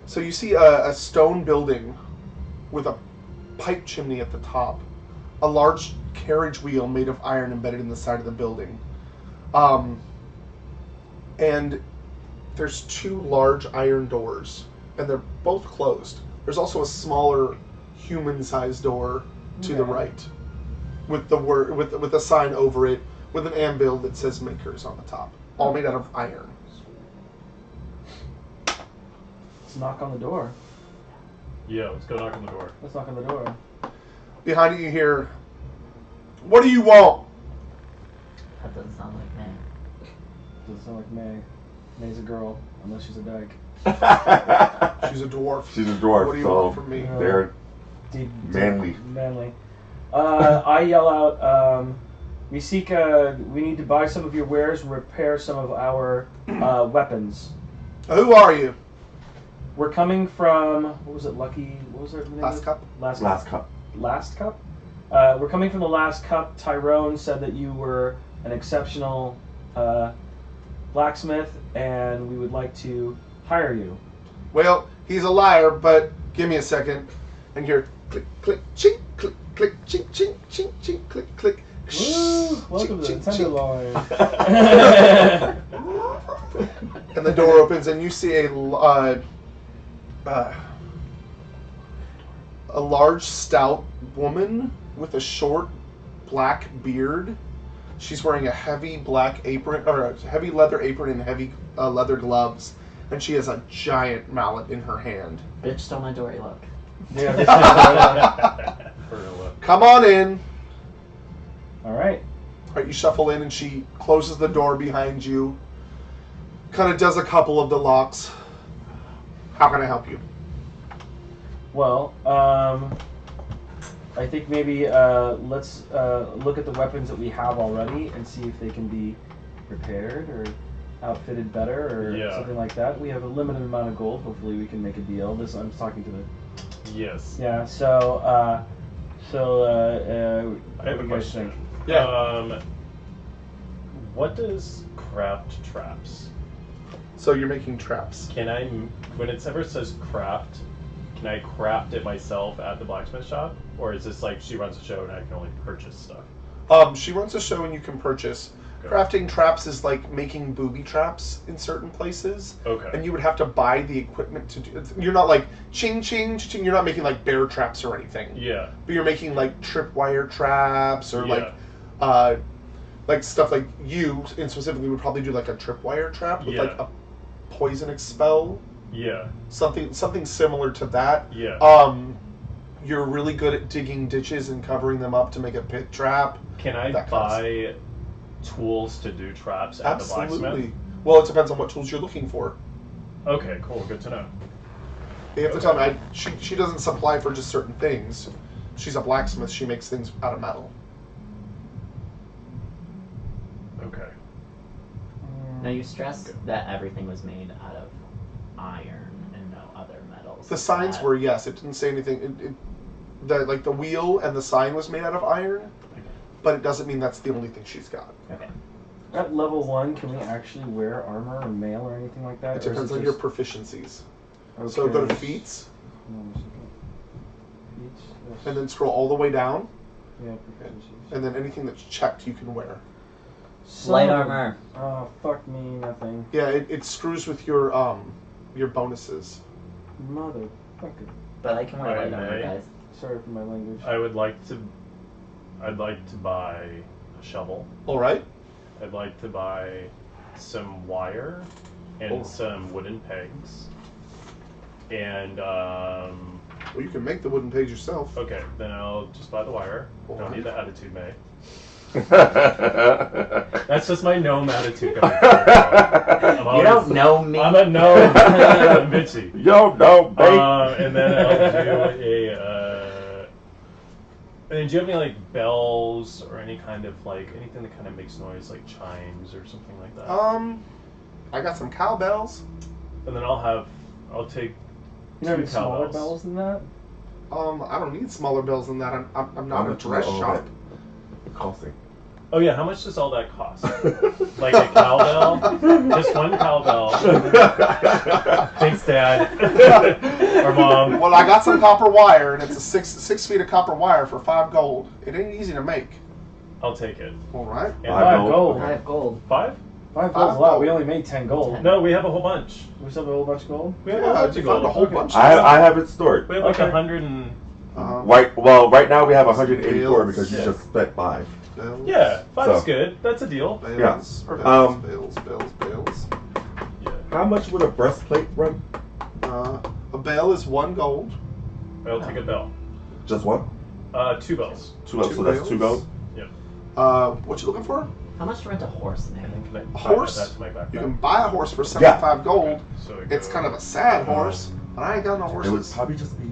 So you see a stone building with a pipe chimney at the top, a large carriage wheel made of iron embedded in the side of the building, and there's two large iron doors, and they're both closed. There's also a smaller human-sized door to the Okay. right, with the word with a sign over it with an anvil that says "Makers" on the top, all made out of iron. Let's knock on the door. Yeah, let's go knock on the door. Let's knock on the door. Behind you, you hear, "What do you want?" That doesn't sound like me. Doesn't sound like May. May's a girl, unless she's a dyke. She's a dwarf. She's a dwarf, What do you so want from me? they're Deep, manly. Manly. I yell out, Misika, we need to buy some of your wares and repair some of our weapons. Who are you? We're coming from, what was it, Lucky, what was it? Last Cup? Last Cup. Last Cup? We're coming from the Last Cup. Tyrone said that you were an exceptional blacksmith, and we would like to hire you. Well, he's a liar, but give me a second. And you're click, click, chink, click, click, chink, chink, chink, chink, click, click. Woo! Welcome to the chink, chink, Tenderloin. And the door opens, and you see a large, stout woman with a short black beard. She's wearing a heavy black apron, or a heavy leather apron and heavy leather gloves, and she has a giant mallet in her hand. Bitch stole my dory look. Yeah. For real look. Come on in. All right. All right, you shuffle in, and she closes the door behind you. Kind of does a couple of the locks. How can I help you? Well, I think maybe let's look at the weapons that we have already and see if they can be repaired or outfitted better or Yeah. something like that. We have a limited amount of gold. Hopefully, we can make a deal. I'm talking to the. Yes. Yeah. So. I What have do a you guys question. think? Yeah. What does craft traps? So you're making traps. Can I, when it ever says craft, can I craft it myself at the blacksmith shop? Or is this like she runs a show and I can only purchase stuff? She runs a show and you can purchase. Okay. Crafting traps is like making booby traps in certain places. Okay. And you would have to buy the equipment to do it. You're not like ching ching ching. You're not making like bear traps or anything. Yeah. But you're making like tripwire traps or Yeah. like stuff like you and specifically would probably do like a tripwire trap with Yeah. like a poison expel, Yeah. something similar to that. Yeah. You're really good at digging ditches and covering them up to make a pit trap. Can I that kind of buy tools to do traps at the Absolutely. blacksmith? Well, it depends on what tools you're looking for. Okay, cool. Good to know. You have to tell me, she doesn't supply for just certain things. She's a blacksmith. She makes things out of metal. Okay. Now you stressed that everything was made out of iron and no other metals. The signs were, yes. It didn't say anything. The wheel and the sign was made out of iron, but it doesn't mean that's the only thing she's got. Okay. At level 1, can we actually wear armor or mail or anything like that? It Or is depends on just- your proficiencies. Okay. So go to feats, Hold on a second. Feats, yes. and then scroll all the way down, Yeah, proficiencies. and then anything that's checked you can wear. Light Son of a- armor. Oh, fuck me, nothing. Yeah, it screws with your bonuses. Motherfucker. But I can wear light armor, may. guys. Sorry for my language. I'd like to buy a shovel. All right. I'd like to buy some wire and Oh. some wooden pegs. And Well, you can make the wooden page yourself. okay, then I'll just buy the wire. Don't Alright. need the attitude May. That's just my gnome attitude. I'm You don't know me. I'm a gnome. I'm bitchy. Yo, no, babe. And then I'll do and then do you have any like bells or any kind of like anything that kind of makes noise, like chimes or something like that? I got some cowbells. And then I'll take You have two any smaller cowbells. bells than that? I don't need smaller bells than that. I'm not How a much dress will all shop. that costing? Oh yeah, how much does all that cost? Like a cowbell? Just one cowbell. Thanks, Dad. Or Mom. Well, I got some copper wire, and it's a six feet of copper wire for 5 gold. It ain't easy to make. I'll take it. All right. And 5 gold. Okay. 5 gold. 5? 5 gold's a lot. We only made 10 gold. No, we have a whole bunch. We still have a whole bunch of gold? We have Yeah, a whole bunch you of found gold. a whole Okay. bunch. I have it stored. We have like Okay. 100 and... Right now we have 184 Bills. because you Yeah. just spent 5. Bills, Yeah, 5's So- good. That's a deal. Bills, Yeah. bills, bills. Yeah. How much would a breastplate run? A bell is 1 gold. I'll take a bell. Just one? 2 bells. 2 up, Two so that's 2 bills? gold? What you looking for? How much to rent a horse, man? Can I A tie horse? that to my backpack? You can buy a horse for 75 gold. So it It's goes- kind of a sad horse, but I ain't got no It would horses. probably just be.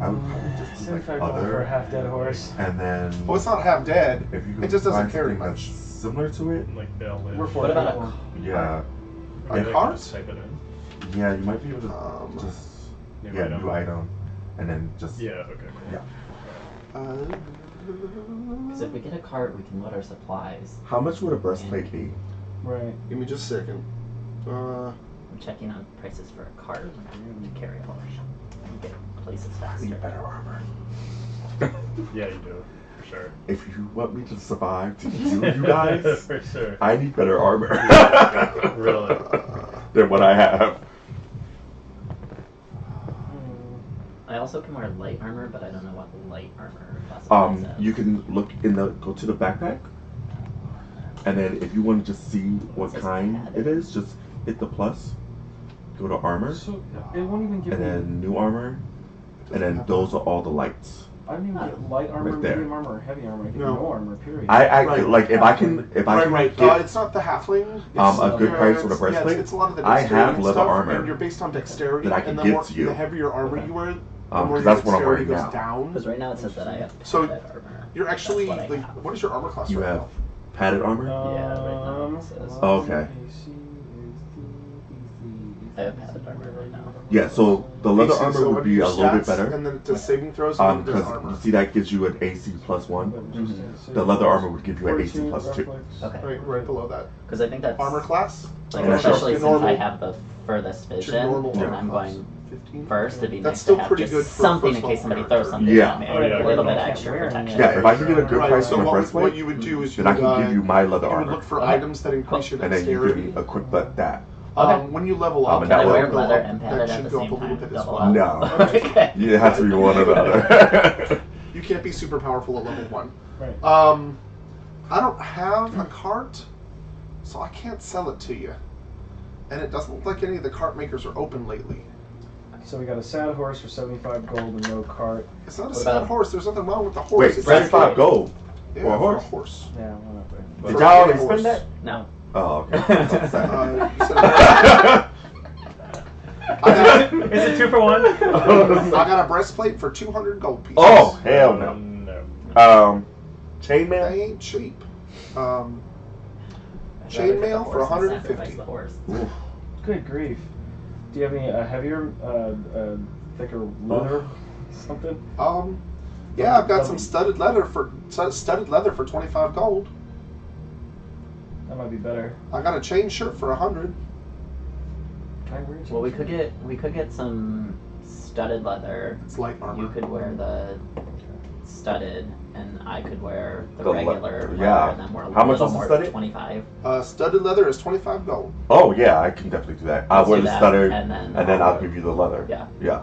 I would probably just do like 75 gold for a other, half-dead horse. and then Well, it's not half dead. if you could It just doesn't find carry something much. that's similar to it, Like bell live. We're for What about people. yeah, A Maybe I can cart? just type it in. yeah, you might be able to just New item. new item, and then just Yeah, okay, cool. Yeah. Because if we get a cart, we can load our supplies. How much would a breastplate be? Right. Give me just a second. I'm checking on prices for a cart to carry a horse. And get places faster. Need better armor. Yeah, you do. For sure. If you want me to survive to you guys, For sure. I need better armor. Really? Than what I have. I also can wear light armor, but I don't know what light armor classifies as. You can look go to the backpack, and then if you want to just see what Says kind add. it is, just hit the plus, go to armor, So, it won't even give and me... then new armor, and then those are all the lights. I didn't even get light armor, Right there. medium armor, or heavy armor. I get No. no armor, period. I Right. like if I can Right. get It's not the halfling. It's, a good price for the it's- breastplate. Yeah, it's a lot of the I dexterity have leather stuff, armor and you're based on dexterity. that I can and the give more, to you. The heavier armor you wear, the more 'cause your that's what I'm dexterity wearing goes now. down. Because right now it says that I have So, padded armor. You're actually That's what I like, have. what is your armor class you right have now? padded armor. Yeah, right now it says- Oh, okay. I have padded armor right now. Yeah, so the leather AC, armor so would under be your a little bit stats, better. And then it does saving throws and then it does Because armor. you see that gives you an AC +1. Mm-hmm. The leather armor would give you an AC +2. Okay. Right below that. Because I think that's Armor class? like Yeah, especially your since normal- I have the furthest What's your vision, normal and armor I'm class? going 15? first. It'd be That's nice still to have pretty just good for a something in first case level somebody character. throws something Yeah. at me. Oh, yeah. A little bit Can't extra wear anything. protection. Yeah, if I can get a good Right, price so for a what breastplate, you would do is you then I would, can give you my leather you would armor, look for Okay. items that increase your and then you dexterity. give me equip that. Okay. When you level up, and Can that I will- wear go leather up- and that padded at should the go up same a little time? bit as Double well. up. No. Okay. It has to be one or the other. You can't be super powerful at level 1. Right. I don't have a cart, so I can't sell it to you. And it doesn't look like any of the cart makers are open lately. So we got a sad horse for 75 gold and no cart. It's not a What sad about- horse. There's nothing wrong with the horse. Wait, It's 75 gold yeah, for a for horse? Yeah, why not? Did For y'all a already horse. spend that? No. Oh, okay. You said I Is it 2 for 1? got a breastplate for 200 gold pieces. Oh, hell no. No. They Chainmail? ain't cheap. I'd rather get Chainmail the for horse and 150. sacrifice the horse. Oof. Good grief. Do you have any heavier, thicker leather? Something? Yeah, I've got some studded leather for 25 gold. That might be better. I got a chain shirt for 100. Can I wear Well, we could get some studded leather. It's light armor. You could wear the studded, and I could wear the The regular leather, yeah. and then we're a How much little was the more studded? 25. Studded leather is 25 gold. Oh, yeah, I can definitely do that. I'll Let's wear do the that, stutter, and then I'll give you the leather. Yeah. Yeah.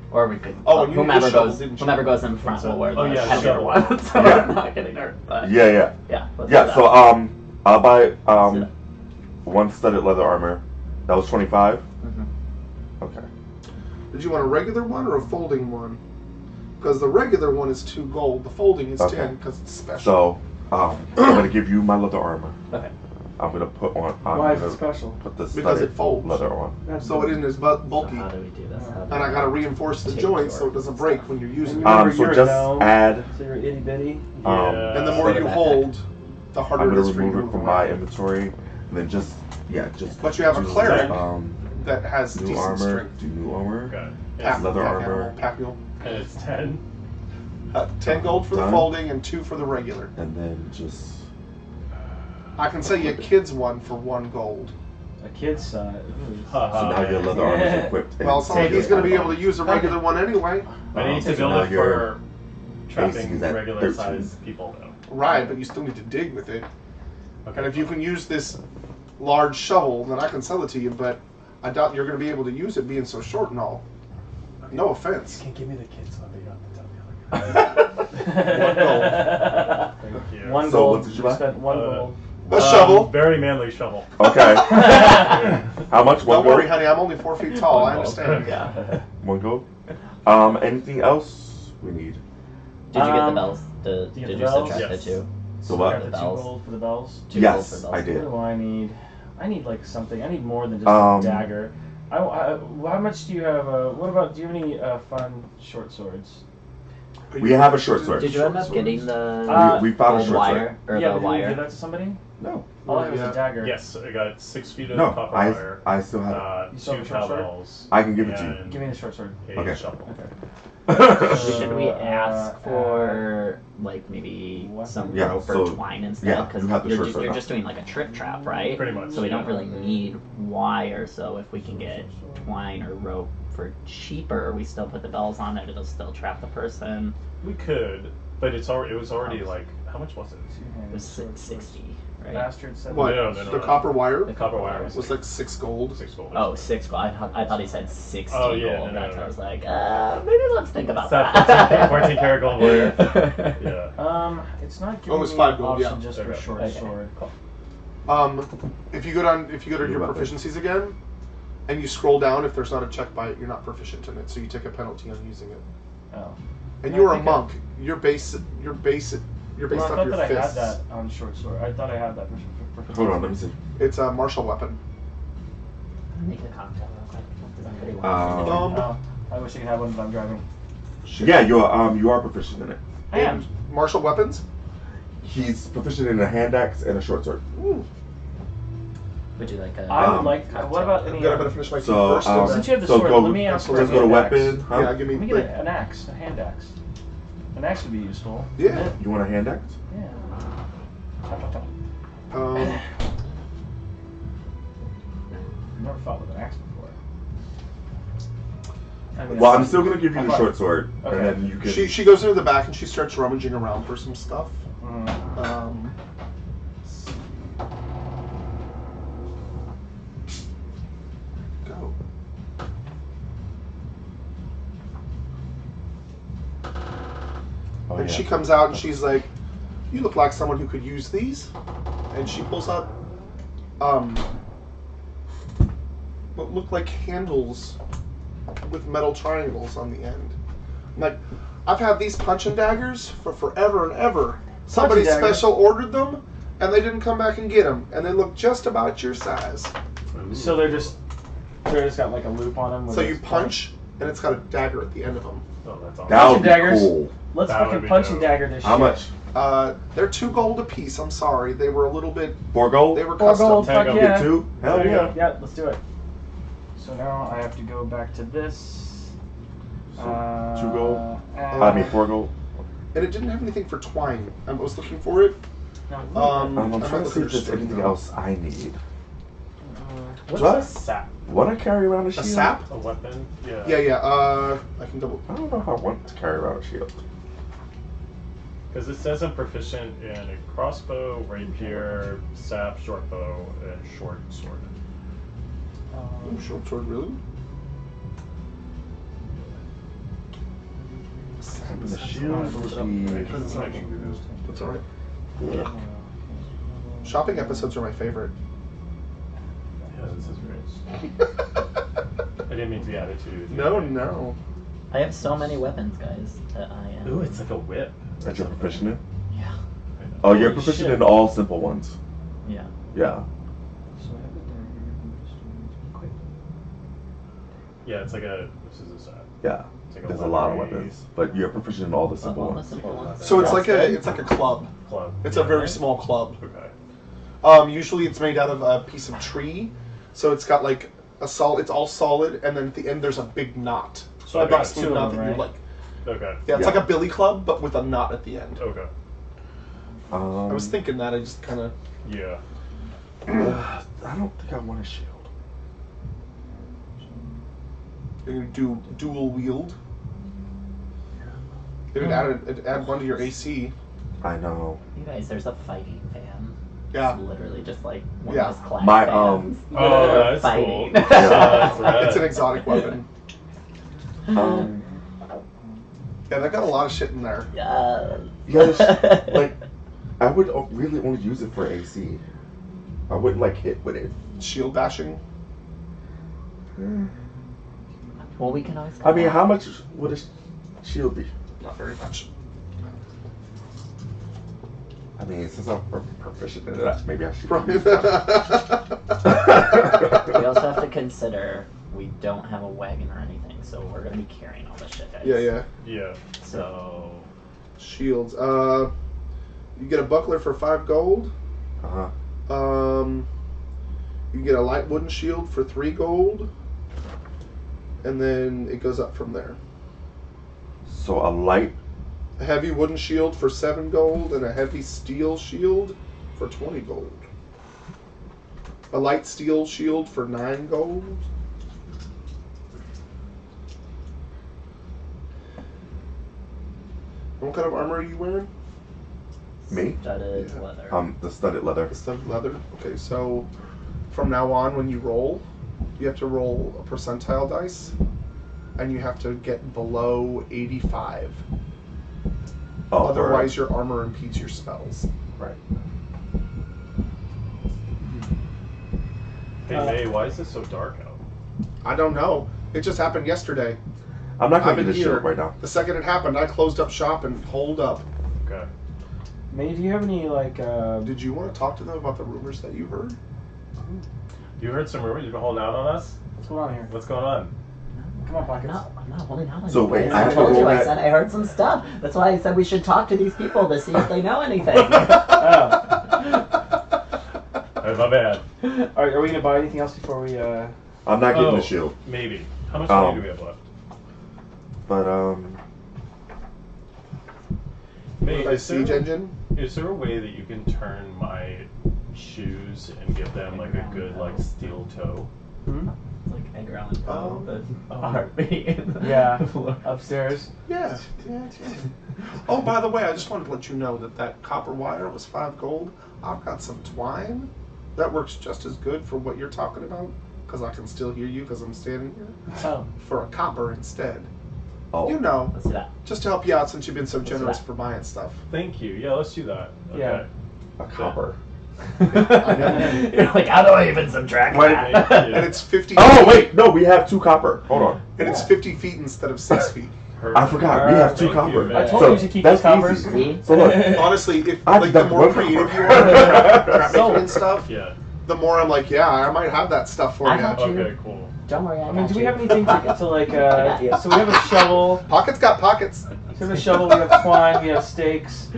Or we could. Oh, and you whomever did shovel, goes, didn't you? whomever goes in front will wear the Oh, yeah, heavier shovel. one, so Yeah. I'm not getting hurt. But Yeah, yeah. yeah. Let's Yeah, do so, that. I'll buy, Let's do that. one studded leather armor. That was 25? Mhm. Okay. Did you want a regular one or a folding one? Because the regular one is 2 gold. The folding is Okay. 10 because it's special. So, I'm gonna give you my leather armor. Okay. I'm gonna put on. Why I'm is it gonna special? put this Because it folds. leather on. So it isn't as So bulky. how do we do this? How do And I we gotta reinforce the take joints so your it doesn't break stuff? when you're using it. Remember, So you're a just gnome, add. So you're itty bitty. And the more Put you it back. hold, the harder I'm it gonna is for you to remove it move from my around. inventory, and then just But you have a do, cleric Um, that has new decent armor. strength. Do new armor. Okay. Pack, leather pack armor. animal, pack mule. And it's 10. 10 gold for the Done. folding and 2 for the regular. And then just. I can sell you a kid's one for 1 gold. A kid's size. So now your leather armor is equipped. Well, it's not like he's going to be able to use a regular one anyway. I need to so build now it your for AC trapping is at regular 13. sized people, though. Right, but you still need to dig with it. Okay. And if you can use this large shovel, then I can sell it to you, but I doubt you're going to be able to use it being so short and all. No offense. You can give me the kids one, but you don't have to tell me other guys. Thank you. One So gold. what did you buy? spent 1 gold. A shovel. Very manly shovel. Okay. How much? One Don't worry, gold? honey, I'm only 4 feet tall. I One gold. understand. Yeah. One gold. Anything else we need? Did you get the Um, bells? did you Did get you the bells? subtract Yes. the 2? So what? The The 2 bells. gold for the bells. 2 gold Yes, for bells. I What did. do I need? I need like something. I need more than just Um, a dagger. How much do you have? What about? Do you have any fun short swords? We have a short sword. Did you end up getting the We found a gold short wire sword. or yeah, the but did you wire? give that to somebody? No. All I have is Yeah. a dagger. Yes, I got 6 feet of No. copper wire. I still have it. You still have 2 a short sword? cowbells. I can give it to you. and Give me the short sword. a Okay. shovel. Should we ask Uh, for like maybe some Yeah, rope so- or twine instead? yeah, Because you have the you're, short sword you're now. just doing like a trip trap, right? Pretty much, So we don't yeah. really need wire. So if we can get twine or rope for cheaper, we still put the bells on it. It'll still trap the person. We could, but it was already like, how much was it? It was 60, right? Bastard said. What? No. The copper wire The Copper wire was like 6 gold. 6 gold. Oh, 6 gold. I thought he said 60 Oh, yeah, gold. no, That's no, why I was no. like, maybe let's think about It's that. not 14 karat gold wire. Yeah. It's not Oh, giving it's me 5 an gold, option yeah. just for Okay. short Okay, sword. cool. If you go to your weapon. proficiencies again, and you scroll down, if there's not a check by it, you're not proficient in it, so you take a penalty on using it. Oh. And I you're a think monk. You're based Well, I off thought your that I had fists. that on short sword. I thought I had that for Hold on, let me see. It's a martial weapon. Make a cocktail real quick. Does anybody want Um, Oh, I wish I could have one, but I'm driving. Yeah, you are proficient in it. I am. And martial weapons? He's proficient in a hand axe and a short sword. Ooh. Would you like a I would Um, like. What about I'm any? gonna better finish my tea So, first. um, Since you have the so sword, go- let me ask for Let's a go to hand axe. weapon. Huh? yeah, give me. Let me get Like, an axe, a hand axe. An axe would be useful. Yeah. You want a hand axe? Yeah. Chop, chop, chop. um, I've never fought with an axe before. I mean, Well, I'm still gonna give you the Okay. short sword, Okay. and then you can. she goes into the back and she starts rummaging around for some stuff. Mm. Go. Oh, And yeah. she comes out and she's like, "You look like someone who could use these." And she pulls out what look like handles with metal triangles on the end. I'm like, I've had these punching daggers for forever and ever. Somebody Punching daggers? special ordered them, and they didn't come back and get them, and they look just about your size. So they're just got like a loop on them. So you punch, and it's got a dagger at the end of them. Oh, that's awesome. That would Punching be daggers. cool. Let's That would fucking be punch and dope. dagger this How shit. much? They're 2 gold apiece. I'm sorry, they were a little bit. 4 gold? They were 4 custom. gold, Tag fuck them. yeah. Get 2? Hell There you yeah. go. Yeah, let's do it. So now I have to go back to this. So, 2 gold? and- I mean, 4 gold. And it didn't have anything for twine. I was looking for it. No, I'm I'm not trying to see looking if there's for anything string, else I need. What's What? a sap? Want to carry around a A shield? sap? A weapon? Yeah. Yeah. I can double. I don't know if I want to carry around a shield. Because it says I'm proficient in a crossbow, rapier, sap, short bow, and short sword. Oh, short sword, really? The shield would be. That's alright. Shopping episodes are my favorite. Yeah, this is great. I didn't mean to be attitude. No. I have so many weapons, guys, that I am. Ooh, it's like a whip. That you're proficient in? Yeah. Oh, you're Holy proficient shit. in all simple ones. Yeah. Yeah. So I have the dagger. Quick. Yeah, it's like a. This is a set. Yeah. It's like There's a lot of leathery weapons, but you're proficient in all the simple All the ones. simple ones. So it's That's like good. a club. club. It's Yeah, a very right? small club. Okay. Usually it's made out of a piece of tree, so it's got like a solid. It's all solid, and then at the end there's a big knot. So Okay. a big smooth Two of knot them, that you right? like. Okay. Yeah, it's Yeah. like a billy club, but with a knot at the end. Okay. I was thinking that. I just kind of. Yeah. I don't think I want a shield. You do dual wield. It would add one to your AC. I know. You guys, there's a fighting fan. Yeah. It's literally just like one Yeah. of those classic My, fans. Oh, that's fighting. cool. That's rad. It's an exotic weapon. Um, Yeah, they got a lot of shit in there. Yeah. yeah, like, I would really only use it for AC. I wouldn't like hit with it. Shield bashing. Well, we can always. I mean, how much would a shield be? Not very much. I mean, since I'm proficient in that, maybe I should. We also have to consider we don't have a wagon or anything, so we're gonna be carrying all this shit, guys. Yeah. Yeah. So Shields. You get a buckler for 5 gold. Uh-huh. You get a light wooden shield for 3 gold. And then it goes up from there. So a light. A heavy wooden shield for 7 gold and a heavy steel shield for 20 gold. A light steel shield for 9 gold. What kind of armor are you wearing? Me? studded Yeah. leather. The studded leather. The studded leather. Okay, so from now on, when you roll, you have to roll a percentile dice, and you have to get below 85. Oh, Otherwise, your armor impedes your spells. right. Hey May, why is this so dark out? I don't know. It just happened yesterday. I'm not I'm gonna in get a here. shield right now. The second it happened, I closed up shop and holed up. Okay. May, do you have any like? Did you want to talk to them about the rumors that you heard? You heard some rumors? You've been holding out on us? What's going on here? What's going on? Come on, pockets. I'm not holding out on So you wait, guys. I I have to told roll you. I that- said I heard some stuff. That's why I said we should talk to these people to see if they know anything. Oh. That's my bad. Are we gonna buy anything else before we? I'm not getting the shield. Maybe. How much Oh. money do we have left? But May, My siege engine? is there a way that you can turn my shoes and give them like a good like steel toe? Hmm? It's like Edgar Allan Poe, Oh. the heartbeat. Yeah. Upstairs. Yeah. Oh, by the way, I just wanted to let you know that copper wire was 5 gold. I've got some twine. That works just as good for what you're talking about, because I can still hear you because I'm standing here. Oh. For a copper instead. oh, You know, Let's do that. just to help you out since you've been so Let's generous do that. for buying stuff. Thank you. Yeah, let's do that. Okay. Yeah. a copper. You're like, how do I even subtract Wait, that? And it's 50. Oh wait, no, we have 2 copper. Hold on. And it's 50 feet instead of 6 feet. I forgot. We have 2 Thank copper. you, I man. told So you to keep that's those coppers. easy. See? So look, Honestly, if I like the deduct more 1 creative copper. you are with trap So- making and stuff, Yeah. the more I'm like, yeah, I might have that stuff for I you. got you. Okay, cool. Don't worry, I I mean, got do we you. have anything to like? got you. So we have a shovel. Pockets got pockets. We have a shovel. We have twine. We have stakes.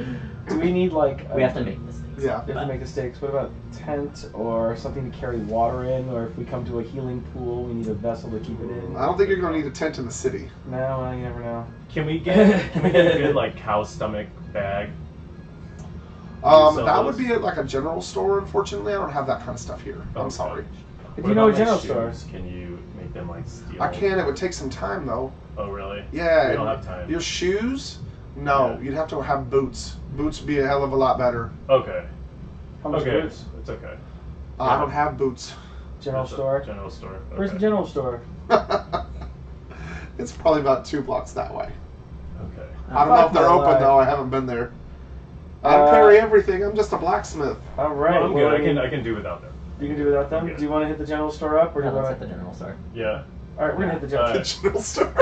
Do we need like? We have to make mistakes. Yeah. We have to make the stakes. What about tent or something to carry water in? Or if we come to a healing pool, we need a vessel to keep it in. I don't think you're going to need a tent in the city. No, well, you never know. Can we get a good like cow stomach bag? sell That would those? be at like a general store. Unfortunately, I don't have that kind of stuff here. I'm Okay. sorry. If What you know about a general my store. shoes? Can you make them like steel? I can. It would take some time though. Oh really? Yeah. We don't and have time. Your shoes? No, Yeah. you'd have to have boots. Boots would be a hell of a lot better. Okay. How much Okay. boots? It's okay. I don't have boots. General That's a store. General store. Okay. Where's the general store? It's probably about 2 blocks that way. Okay. I don't know if they're Fuck my open life. though. I haven't been there. I don't carry everything. I'm just a blacksmith. All right. Well, I'm well, good. I can do without them. You can do without them. Okay. Do you want to hit the general store up, or do Yeah, you let's want hit the general store. Yeah. All right, we're gonna hit the gym. The general store.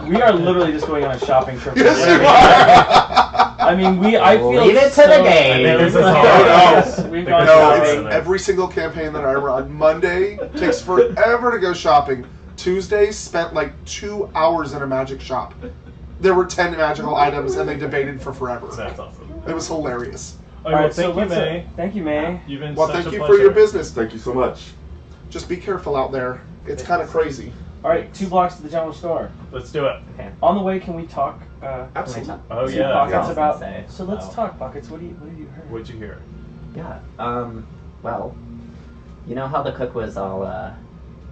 We are literally just going on a shopping trip. Yes, today. you are. I mean, I feel Leave it to so, the game. I think this is all Yes, No. we've The gone No, shopping. it's every single campaign that I run. Monday takes forever to go shopping. Tuesday spent like 2 hours in a magic shop. There were 10 magical items, and they debated for forever. That's awesome. It was hilarious. All All right, right, so thank you, let's, May. thank you, May. You've been Well, such thank a you pleasure. for your business. Thank you so much. Just be careful out there. It's kind of crazy. All right, 2 blocks to the general store. Let's do it. Okay. On the way, can we talk? Absolutely. Oh, to yeah. Pockets Yeah. about. Say, So let's oh. talk, Pockets. What have you heard? What'd you hear? Yeah. Well, you know how the cook was all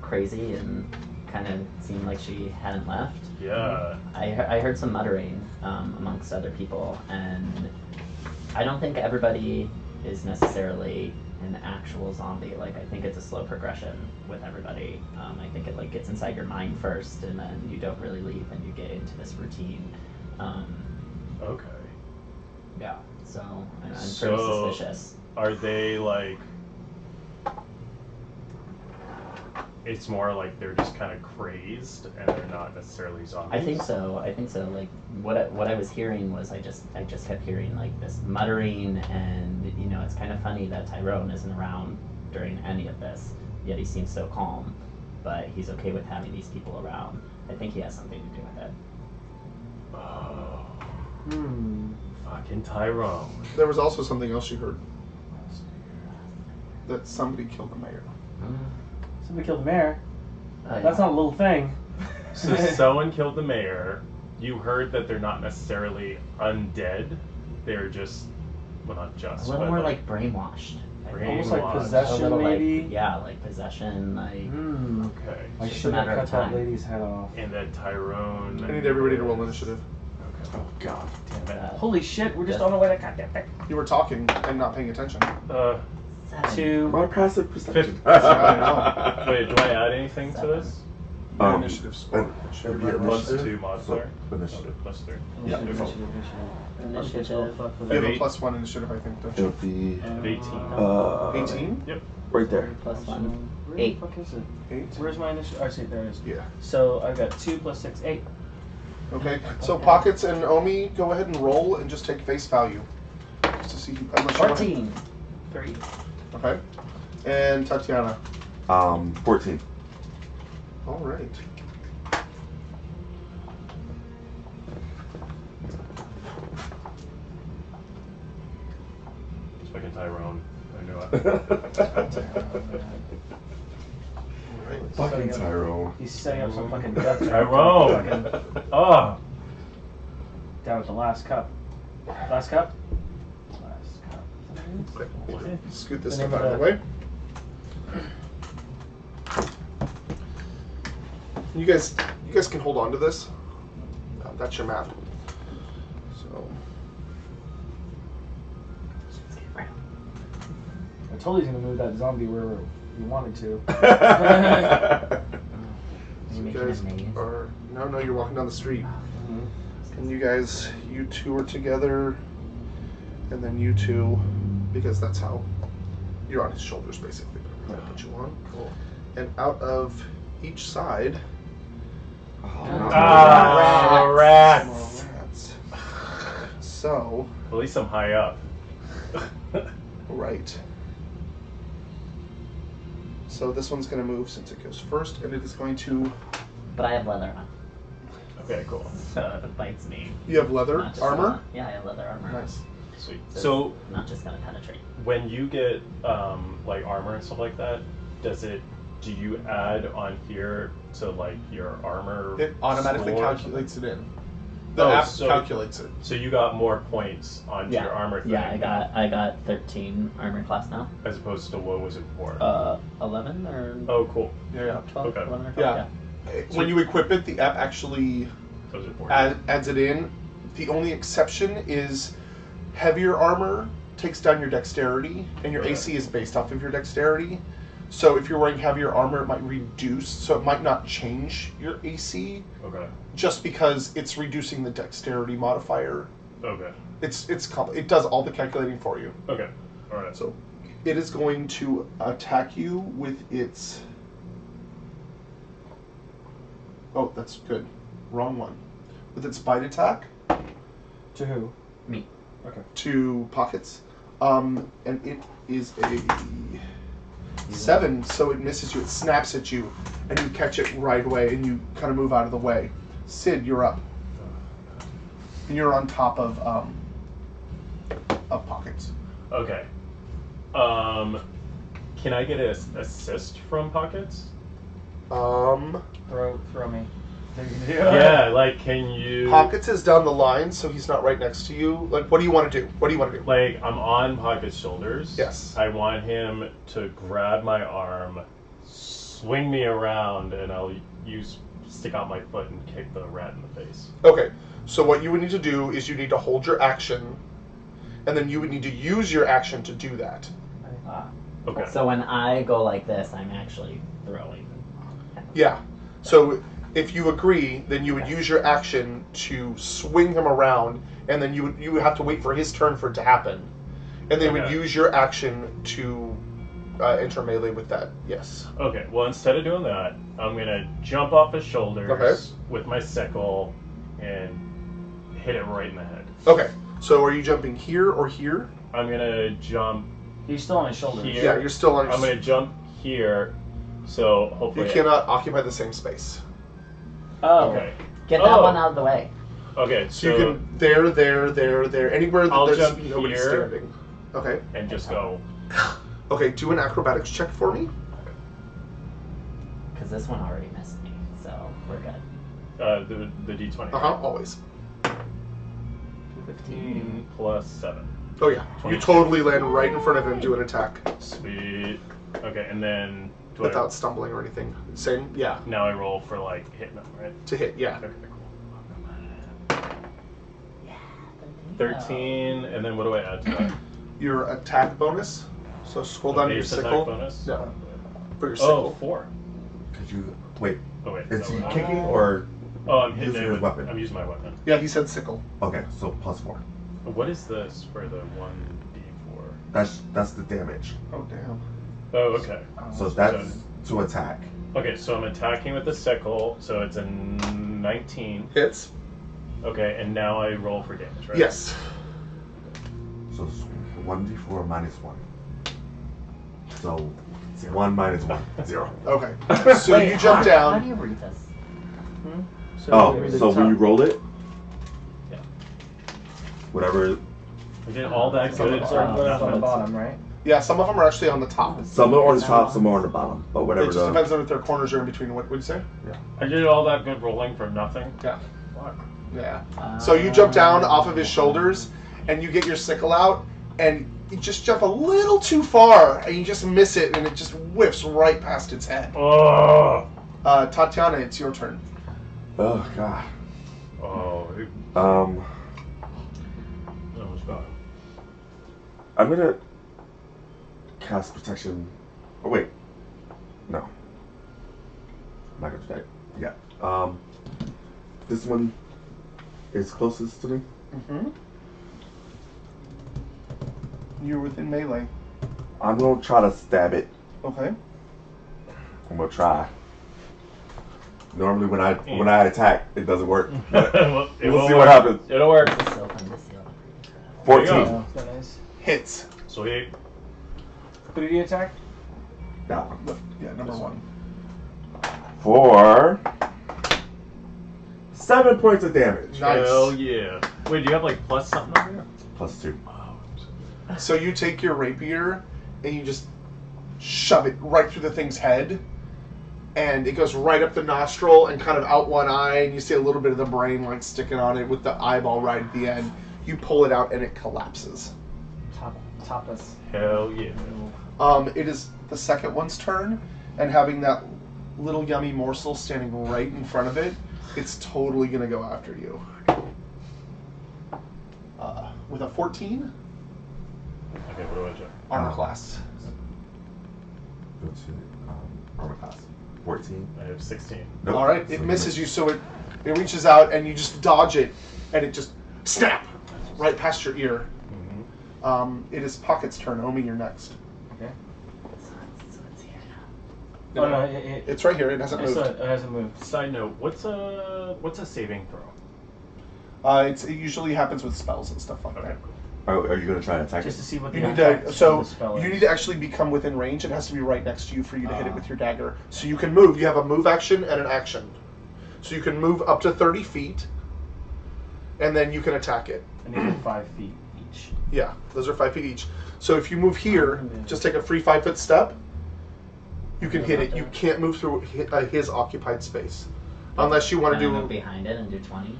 crazy and kind of seemed like she hadn't left? Yeah. I heard some muttering amongst other people, and I don't think everybody is necessarily an actual zombie. Like, I think it's a slow progression with everybody. I think it like gets inside your mind first, and then you don't really leave, and you get into this routine. Okay. Yeah. So I'm pretty So- suspicious. Are they like? It's more like they're just kind of crazed, and they're not necessarily zombies. I think so. Like what I was hearing was I just kept hearing like this muttering, and you know it's kind of funny that Tyrone isn't around during any of this. Yet he seems so calm, but he's okay with having these people around. I think he has something to do with it. Oh, Hmm. fucking Tyrone. There was also something else you heard. That somebody killed the mayor. Somebody killed the mayor. Yeah. That's not a little thing. So someone killed the mayor. You heard that they're not necessarily undead. They're just, well, not a just, little but more like brainwashed. I think. Almost like Brainwashed. A possession, little maybe. like yeah, like possession. Like Hmm. Okay. I just a should have matter cut of that time. lady's head off. And that Tyrone. I need everybody to roll initiative. Okay. Oh God. Damn it. Holy shit, we're just on the way to goddamn thing. You were talking and not paying attention. 7. My passive perception. I Wait, do I add anything to this? Your initiative score. It'd be Plus initiative. 2 modifier. Initiative. Plus 3. Yeah. Initiative. You have a +1 initiative, I think, don't It you? would be 18. 18? right there. Plus 1. Where the 8. fuck is it? 8? Where's my initiative? Oh, I see it. There it is. Yeah. So I've got 2 plus 6, 8. Okay. So Pockets and Omi, go ahead and roll and just take face value. Just to see unless you want- 14. 3. Okay. And Tatiana. 14. All right. It's fucking Tyrone. I knew it. All right. Fucking Tyrone. He's setting up some fucking death trap. Tyrone! Fucking Oh! down with the last cup. Last cup? Last cup. Is that what it is? Okay. Scoot this The name stuff out of of the way. You guys can hold on to this. That's your map. So I told you he's gonna move that zombie wherever he wanted to. you making guys a maze? are no, you're walking down the street. Mhm. And you two are together, and then you two, because that's how you're on his shoulders basically. I'm gonna put you on. Cool. And out of each side, Ah, rats! more rats. So, At least I'm high up. right. So this one's gonna move since it goes first, and it is going to. But I have leather on. Okay, cool. So if it bites me. You have leather not just armor. gonna- yeah, I have leather armor. Nice. Sweet. So, So, it's not just gonna penetrate. when you get like armor and stuff like that, do you add on here to like your armor? It automatically score? calculates it in. The Oh, app so- calculates it. So you got more points onto Yeah. your armor thing. Yeah, I got 13 armor class now. As opposed to what was it before? 11 or Oh, cool. Yeah. 12, okay. 11 or 12. Yeah. When you equip it, the app actually Those are 4. adds it in. The only exception is heavier armor takes down your dexterity, and your Okay. AC is based off of your dexterity. So if you're wearing heavier armor, it might reduce, so it might not change your AC, Okay. just because it's reducing the dexterity modifier. Okay. It does all the calculating for you. Okay. All right. So it is going to attack you with its Oh, that's good. Wrong one. With its bite attack To who? Me. Okay. to Pockets. And it is a 7, so it misses you. It snaps at you, and you catch it right away, and you kind of move out of the way. Sid, you're up. And you're on top of Pockets. Okay. Can I get an assist from Pockets? Throw me. Yeah, like, can you... Pockets is down the line, so he's not right next to you. Like, what do you want to do? What do you want to do? Like, I'm on Pocket's shoulders. Yes. I want him to grab my arm, swing me around, and I'll stick out my foot and kick the rat in the face. Okay, so what you would need to do is you need to hold your action, and then you would need to use your action to do that. Okay. So when I go like this, I'm actually throwing. Yeah. So if you agree, then you would use your action to swing him around, and then you would have to wait for his turn for it to happen, and then would Okay. use your action to enter melee with that. Yes. Okay, well, instead of doing that, I'm going to jump off his shoulders Okay. with my sickle and hit it right in the head. Okay. So are you jumping here or here? I'm going to jump He's still on his shoulders. Here. Yeah, you're still on. I'm going to jump here, so You hopefully... cannot occupy the same space. Oh. Okay. Get that Oh. one out of the way. Okay, So you can there, anywhere that I'll there's jump nobody here. standing. Okay. and just go... Okay. Do an acrobatics check for me. Because this one already missed me, so we're good. The D20. Always. 15 plus 7. Oh yeah. You 22. totally land right in front of him. Do an attack Sweet. Okay, and then... Do without stumbling or anything. Same. Yeah. Now I roll for, like, hitting them, right? To hit. Yeah. Okay, cool. 13, and then what do I add to that? Your attack bonus. So scroll down to your Base attack sickle. bonus? No. For your Oh, sickle. 4. Could you wait? Oh, wait. Is no, he no. kicking or Oh, I'm hitting using it his with... weapon? I'm using my weapon. Yeah, he said sickle. Okay, so +4. What is this for the 1d4? That's the damage. Oh damn. Oh, okay. So that's to attack. Okay, so I'm attacking with the sickle, so it's a 19. Hits. Okay, and now I roll for damage, right? Yes. So it's 1d4 minus 1. So 1 minus 1, 0. Okay. So you jump How down. do you read this? Oh, so when you roll it, Yeah. whatever. I did all that So good. it's on the nothing. bottom, right? Yeah, some of them are actually on the top. Some are on the top, some are on the bottom. But It whatever just the. depends on if their corners are in between. What would you say? I did all that good rolling for nothing. Yeah. Fuck. Yeah. So you jump down off of his shoulders, and you get your sickle out, and you just jump a little too far, and you just miss it, and it just whiffs right past its head. Oh. Tatiana, it's your turn. Oh god. Oh. It almost got him. I'm gonna cast protection. Oh wait, no. I'm not gonna do that. Yeah. This one is closest to me. Mm-hmm. You're within melee. I'm gonna try to stab it. Okay. I'm gonna try. Normally when I attack, it doesn't work. But Well, it we'll will see work. what happens. It'll work. It's so fun to see all the previous rounds. 14. There you Oh, is that nice? Hits. Sweet. Who did he attack? That one. Yeah, number 1. For 7 points of damage. Nice. Hell yeah. Wait, do you have like plus something over here? +2. So you take your rapier and you just shove it right through the thing's head, and it goes right up the nostril and kind of out one eye, and you see a little bit of the brain like sticking on it with the eyeball right at the end. You pull it out and it collapses. Tapas. Hell yeah. It is the second one's turn, and having that little yummy morsel standing right in front of it, it's totally gonna go after you. With a 14 Okay, what do I check? armor class. Go to armor class. 14. I have 16. Nope. All right, So it you misses miss. you, so it reaches out and you just dodge it, and it just snap right past your ear. Mm-hmm. It is Pocket's turn. Omi, you're next. Okay. So it's here now. Oh no, It's right here. It hasn't I moved. saw it hasn't moved. Side note: what's a saving throw? It usually happens with spells and stuff like that. Are you going to try and attack Just it? to see what the You need impact to, of so the spell you is. need to actually become within range. It has to be right next to you for you to hit it with your dagger. So you can move. You have a move action and an action. So you can move up to 30 feet, and then you can attack it. And these are 5 feet each. Yeah, those are 5 feet each. So if you move here, just take a free 5-foot step. You can hit it. You can't move through his occupied space, unless you want to Can I do. move behind it and do 20?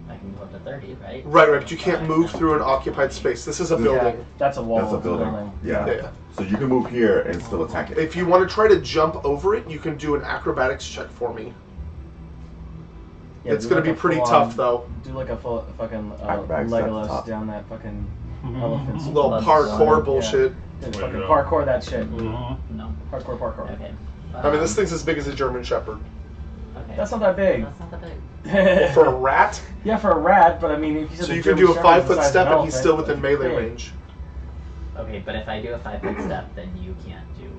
I can go up to 30, right? Right, but you can't move through an occupied space. This is a building. Yeah, that's a wall. That's a of building. Yeah. Yeah. So you can move here and still attack it. If you want to try to jump over it, you can do an acrobatics check for me. Yeah, It's do going to like be a pretty full-on- tough, though. Do like a full fucking Acrobatics at the Legolas top. down that fucking elephant's Little Blood parkour slide, bullshit. Yeah, Way to fucking go. parkour that shit. Mm-hmm. No. Parkour. Okay. I mean, this thing's as big as a German Shepherd. Okay. That's not that big. That's not that big. For a rat? Yeah, for a rat, but I mean, if you said So the you can German do a Shepherd's the 5-foot size of step an and he's still elephant, within that's melee big. range. Okay, but if I do a 5-foot step, then you can't do.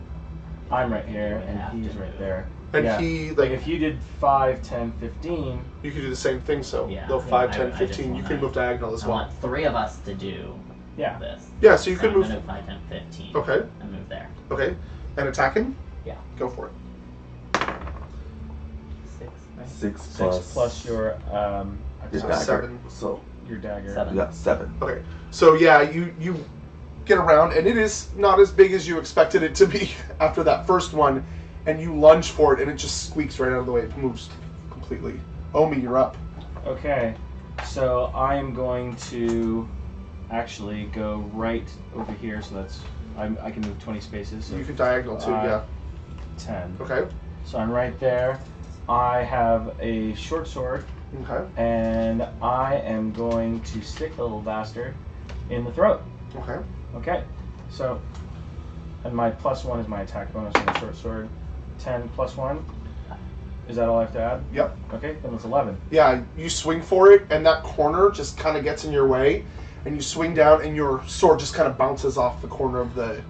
I'm right here, You have and he's to right move. there. And yeah. he, Like, like, if you did 5, 10, 15, you can do the same thing, so. Yeah. Though 5, I 10, just 15, you wanna- can move diagonal as I well. want 3 of us to do yeah. this. Yeah, so you can I'm move. gonna do 5, 10, 15. Okay, And move there. okay. And attacking? Yeah. Go for it. 6, right? 6 6 plus your your attack, dagger. 7. So your dagger. 7. yeah, 7. Okay, so yeah, you get around, and it is not as big as you expected it to be after that first one, and you lunge for it, and it just squeaks right out of the way. It moves completely. Omi, you're up. Okay, so I am going to actually go right over here, so that's I can move 20 spaces. So You can diagonal too, yeah. 10. Okay, So I'm right there. I have a short sword, okay, and I am going to stick the little bastard in the throat. okay. Okay, so, and my +1 is my attack bonus on the short sword. 10 +1. Is that all I have to add? Yep. Okay, then it's 11. Yeah, you swing for it, and that corner just kind of gets in your way, and you swing down, and your sword just kind of bounces off the corner of the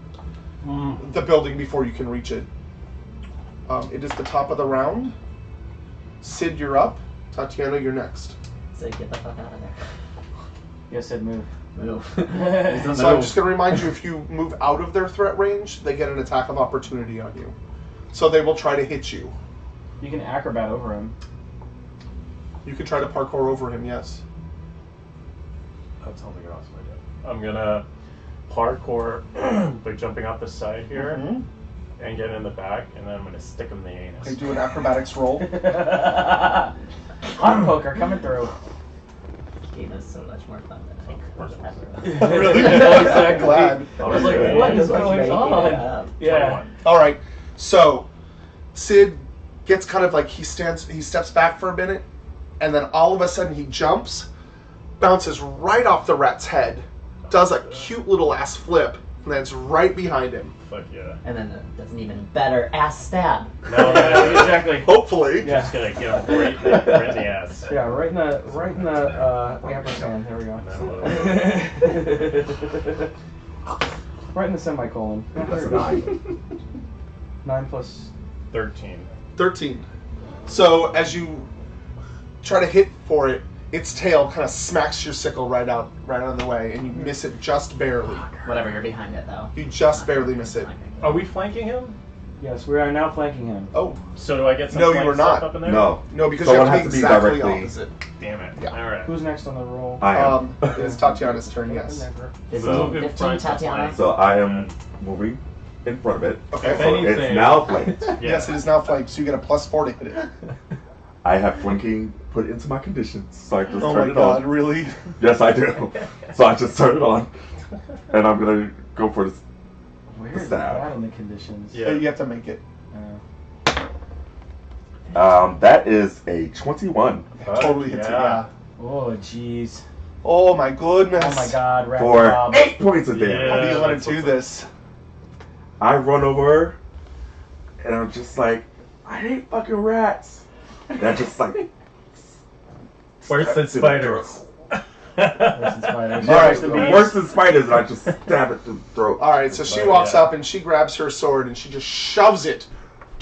building before you can reach it. It is the top of the round. Sid, you're up. Tatiana, you're next. So get the fuck out of there. Yes, Sid, move. Move. So I'm just going to remind you, if you move out of their threat range, they get an attack of opportunity on you. So they will try to hit you. You can acrobat over him. You can try to parkour over him, yes. That sounds like an awesome idea. I'm gonna parkour by jumping off the side here Mhm. and get in the back, and then I'm gonna stick him in the anus. Okay, do an acrobatics roll. Arm poker coming through. Game is so much more fun than I could have ever. Really? Exactly. Glad. I was like, What what is is going Making on? it up. Yeah. 21. All right. So Sid gets kind of like he steps back for a minute, and then all of a sudden he jumps, bounces right off the rat's head, does a cute little ass flip, and lands right behind him. Fuck yeah. And then does an even better ass stab. No, Exactly. Hopefully. Yeah. Just gonna get him right in the ass. Yeah, right in the ampersand. There we go. Right in the semicolon. That's a 9. 9 plus. 13. 13. So as you try to hit for it, its tail kind of smacks your sickle right out of the way, and you miss it just barely. Whatever, you're behind it though. You just barely miss it. Are we flanking him? Yes, we are now flanking him. Oh, So do I get some No, you flank were stuff not. up in there? No. no, because Someone you have to has be to be exactly directly- opposite. Damn it. Yeah. Alright. Who's next on the roll? I am. It's Tatiana's turn, yes. 15, Move in 15 front, Tatiana. So I am moving in front of it. Okay. If So anything- it's now flanked. Yeah. Yes, it is now flanked, so you get a +4 to hit it. I have flanking put into my conditions, so I just Oh turn my it god, on. really? Yes, I do. So I just turn it on, and I'm gonna go for this. Where is Stab. that in the conditions? Yeah. You have to make it. That is a 21 Fuck Totally hits it, yeah. Oh, jeez. Oh my goodness. Oh my god, Rat for Bob. 8 points of damage. How do you Yeah, want that's to do what's this? I run over, and I'm just like, I hate fucking rats. And I just like. Worse than stab it to the spiders. Worse than spiders. throat. Alright, Yeah, worse than spiders, and I just stab it to the throat. Alright, so she walks up and she grabs her sword and she just shoves it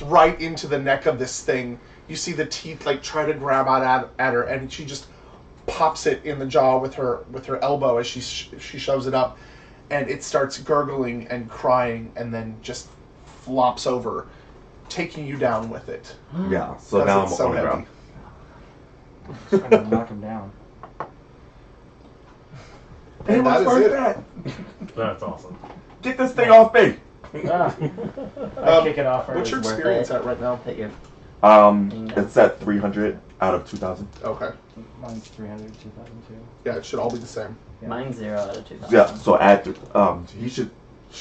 right into the neck of this thing. You see the teeth like try to grab out at her, and she just pops it in the jaw with her elbow as she shoves it up, and it starts gurgling and crying, and then just flops over, taking you down with it. Yeah. So now I'm so on the ground. Just gonna knock him down. And that is it. That? That's awesome. Get this thing off me. Ah. I kick it off her. What's your worth experience it. at right now? That you're It's at 300 out of 2,000. Okay. Mine's 300, 2002. Yeah, it should all be the same. Yeah. mine's 0 out of 2,000. Yeah. So add. He should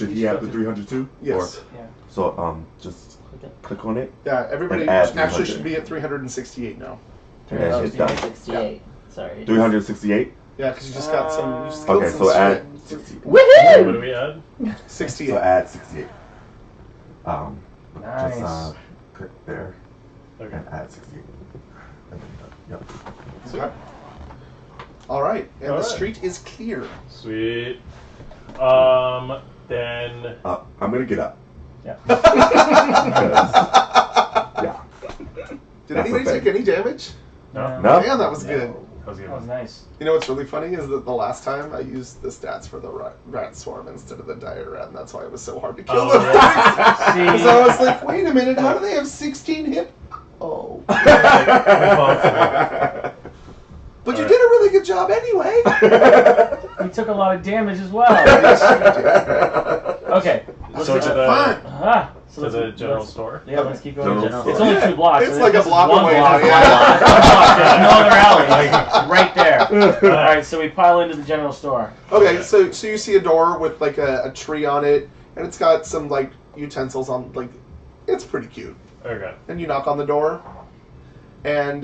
he have the 300 too? Yes. Yeah. So just click on it. Yeah, everybody And add actually 300. should be at 368 now. And then hit done. 368. Sorry. 368. Yeah, because you just got some. You just Okay, killed some so add shit. 68. What do we add? 68. So add 68. Nice. Just click there Okay. and add 68. And then done. Yep. Okay. All right, and All the right. street is clear. Sweet. Then I'm gonna get up. Yeah. Yeah. Did That's anybody a thing. take any damage? no. No. Man, that was good. That was good. That was nice. You know what's really funny is that the last time I used the stats for the rat swarm instead of the dire rat, and that's why it was so hard to kill Oh, them. yeah. Because I was like, wait a minute, how do they have 16 hit? Oh. But you All did a really good job anyway. We took a lot of damage as well. Okay. So to the Fine. So to let's- the general let's- store. Yeah, let's keep going. General General. store. It's only 2 blocks. It's so like a this is block one away block, now, one yeah. block. There's no other alley, like right there. All right, so we pile into the general store. Okay, so you see a door with like a tree on it, and it's got some like utensils on, like, it's pretty cute. Okay. And you knock on the door, and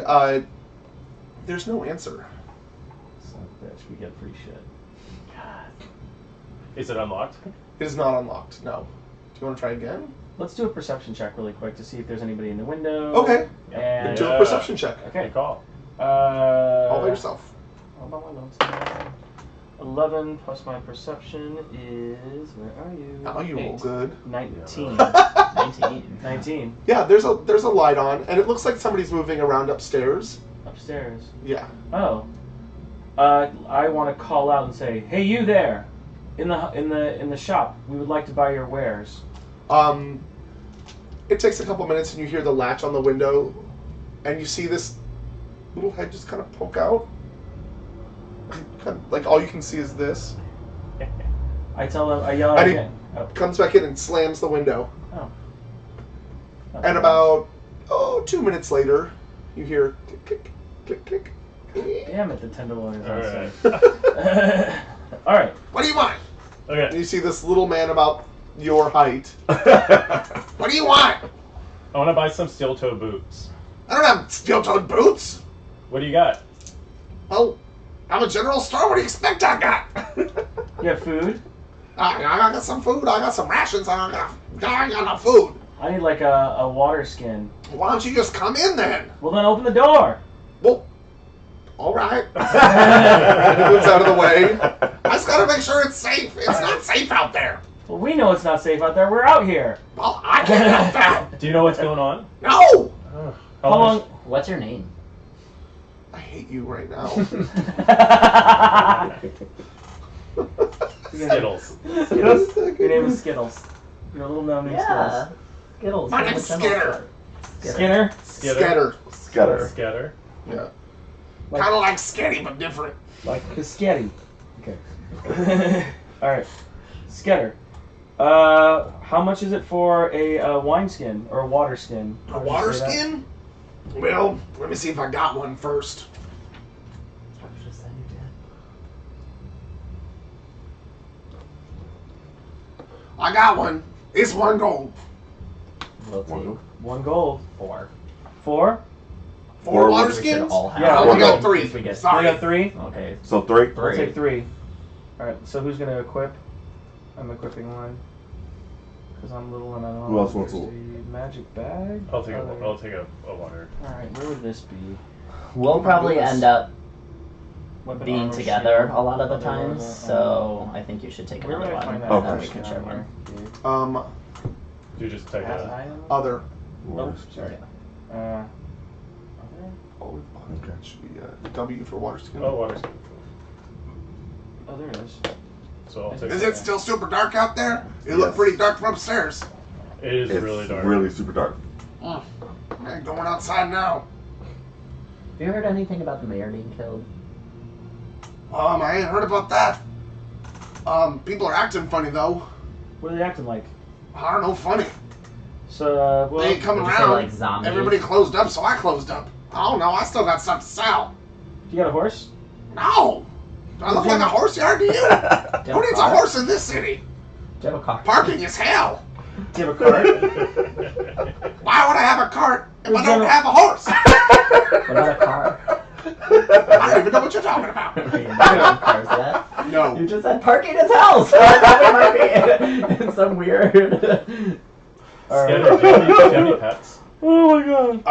there's no answer. Son of a bitch, we get free shit. Is it unlocked? It is not unlocked. No. Do you want to try again? Let's do a perception check really quick to see if there's anybody in the window. Okay. And Do a perception check. okay. Good call. All by yourself. All by my notes. 11 plus my perception is, where are you? Now you roll 8. good. 19. 19. 19. Yeah, there's a light on, and it looks like somebody's moving around upstairs. Upstairs. Yeah. Oh. I want to call out and say, "Hey, you there, in the shop. We would like to buy your wares." It takes a couple minutes, and you hear the latch on the window, and you see this little head just kind of poke out. Like all you can see is this. I tell them. I yell out And he again. Oh. comes back in and slams the window. Oh. And about 2 minutes later, you hear click, click, click, click. Damn it, the Tenderloin is All on right. set. All right. What do you want? And Okay. you see this little man about your height. What do you want? I want to buy some steel-toe boots. I don't have steel-toed boots. What do you got? Well, I'm a general store. What do you expect I got? You have food? I got some food. I got some rations. I got no food. I need like a water skin. Why don't you just come in then? Well, then open the door. Well, all right. He moves out of the way. I just gotta make sure it's safe. It's not safe out there. Well, we know it's not safe out there. We're out here. Well, I can't help that. Do you know what's going on? No. How long? What's your name? I hate you right now. Skittles. Skittles. Your name is Skittles. You're a little known named Yeah. Skittles. My name's Skinner. Skittles. Skinner? Scatter. Scatter. Scatter. Yeah. Like- Kind of like Skitty, but different. Like Casketti. Okay. Alright. Sketter. How much is it for a wine skin or a water skin? A water skin? Well, let me see if I got one first. I got one. It's 1 gold. We'll take 1 gold. 4. 4? 4 water We should skins? all have Yeah, I we'll only got go. 3. We get- Sorry. I got 3? Okay. So 3. I'll take 3. Alright, so who's gonna equip? I'm equipping one. Because I'm little and I don't Who else know. wants to? Magic bag? I'll take a water. Alright, where would this be? We'll probably end up Weapon being armor, together shield, a lot of the other times, level, so I think you should take Where would another I one. find that? Okay. And then we can share one. You just take a. Other. Oh, sorry. Are there? Oh, Okay. it should be W for water skin. Oh, water skin. Oh, there it is. So I'll take Is that. it still super dark out there? It Yes. looked pretty dark from upstairs. It is It's really dark. really super dark. I ain't going outside now. Have you heard anything about the mayor being killed? I ain't heard about that. People are acting funny though. What are they acting like? I don't know, funny. So, well, They ain't coming Would you say, around. like, zombies? Everybody closed up, so I closed up. I don't know. I still got stuff to sell. you got a horse? No. Do I look like a horse yard to you? Do you have Who needs a car? horse in this city? Do you have a car? Parking is hell. Do you have a cart? Why would I have a cart if I Who's don't gonna- have a horse? What about a car? I don't even know what you're talking about. Are you not cars yet? You No. just said parking is hell, so I thought we might be in some weird. Scanner, do you have any pets? Oh my god.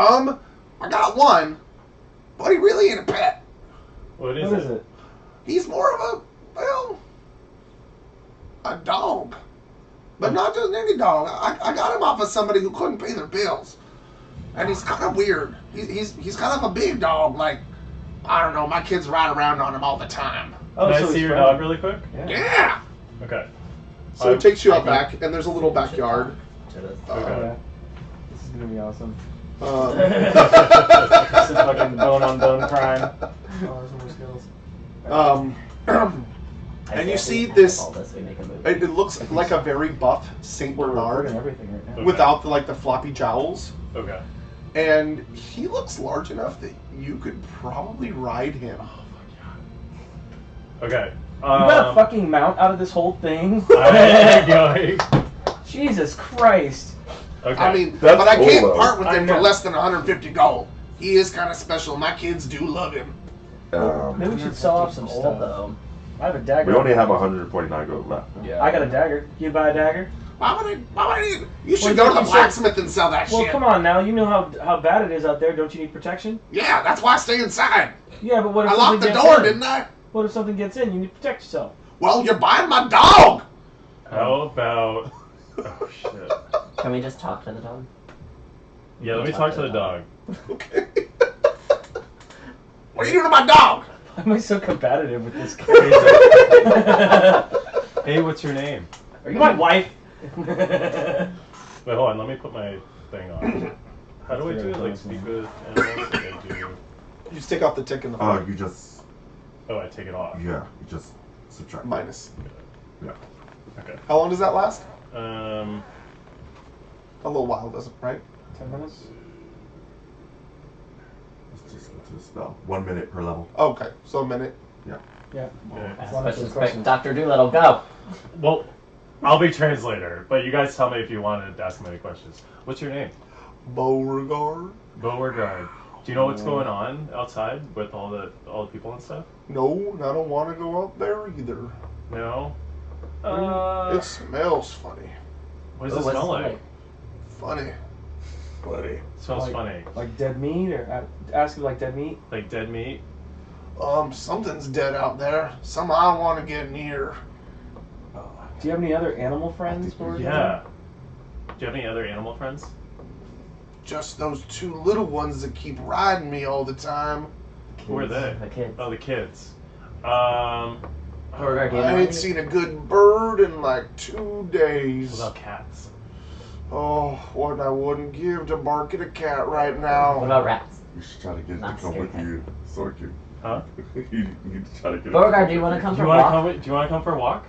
I got one, but he really ain't a pet. What What is it? He's more of a dog. But not just any dog. I got him off of somebody who couldn't pay their bills. And he's kind of weird. He's kind of a big dog. Like, I don't know, my kids ride around on him all the time. Oh, Can I so see he's your friendly. dog really quick? Yeah! Okay. So it takes you I out think back, and there's a little we should backyard. talk to this. Okay. Yeah. This is gonna be awesome. Um, This is fucking bone on bone crime. Oh, there's more skills. I And say you if see we end this- all this, we make a movie. it looks like a very buff Saint We're recording Bernard everything right now. Okay. without the floppy jowls. Okay. And he looks large enough that you could probably ride him. Okay. You got a fucking mount out of this whole thing? I'm going. Jesus Christ. Okay. I mean, That's but I can't cool, though. part with I him for know. less than 150 gold. He is kind of special. My kids do love him. Maybe we should sell off some Old stuff. though. I have a dagger. We only have 149 gold left. Yeah. I got a dagger. Can you buy a dagger? Why would I need? You should Well, go to the you should- blacksmith and sell that Well, shit. come on now. You know how bad it is out there. Don't you need protection? Yeah, that's why I stay inside. Yeah, but what if I locked the something door, gets in? didn't I? What if something gets in? You need to protect yourself. Well, you're buying my dog. How about? Oh shit. Can we just talk to the dog? Yeah, let me talk to the dog. Okay. What are you doing to my dog? Why am I so competitive with this guy? Hey, what's your name? Are you my wife? Wait, hold on. Let me put my thing on. How do I do like speak with animals? Like I do. You just take off the tick in the Oh, you just, Oh, I take it off. yeah, you just subtract. minus. Yeah. Okay. How long does that last? Um. A little while, doesn't right? 10 minutes? Let's just go to the spell. 1 minute per level. Okay, so a minute. Yeah. Okay. Ask One questions quick quick. Dr. Doolittle, go. Well, I'll be translator, but you guys tell me if you want to ask me any questions. What's your name? Beauregard? Beauregard. Do you know what's going on outside with all the people and stuff? No, I don't want to go out there either. No. It smells funny. What does Oh, it what's smell it like? Funny. Bloody. It smells Like- funny. Like dead meat? Or ask him like dead meat? Like dead meat. Something's dead out there. Some I want to get near. Do you have any other animal friends? Beauregard? Yeah. Do you have any other animal friends? Just those two little ones that keep riding me all the time. Who are they? The kids. Oh, the kids. Beauregard, do you know I ain't any- seen a good bird in like 2 days. What about cats? Oh, what I wouldn't give to bark at a cat right now. What about rats? You should try to get it Not to come with scared. you. Sorky. Huh? You need to try to get it. Beauregard, do you want to come Do for you a want to walk? come? Do you want to come for a walk?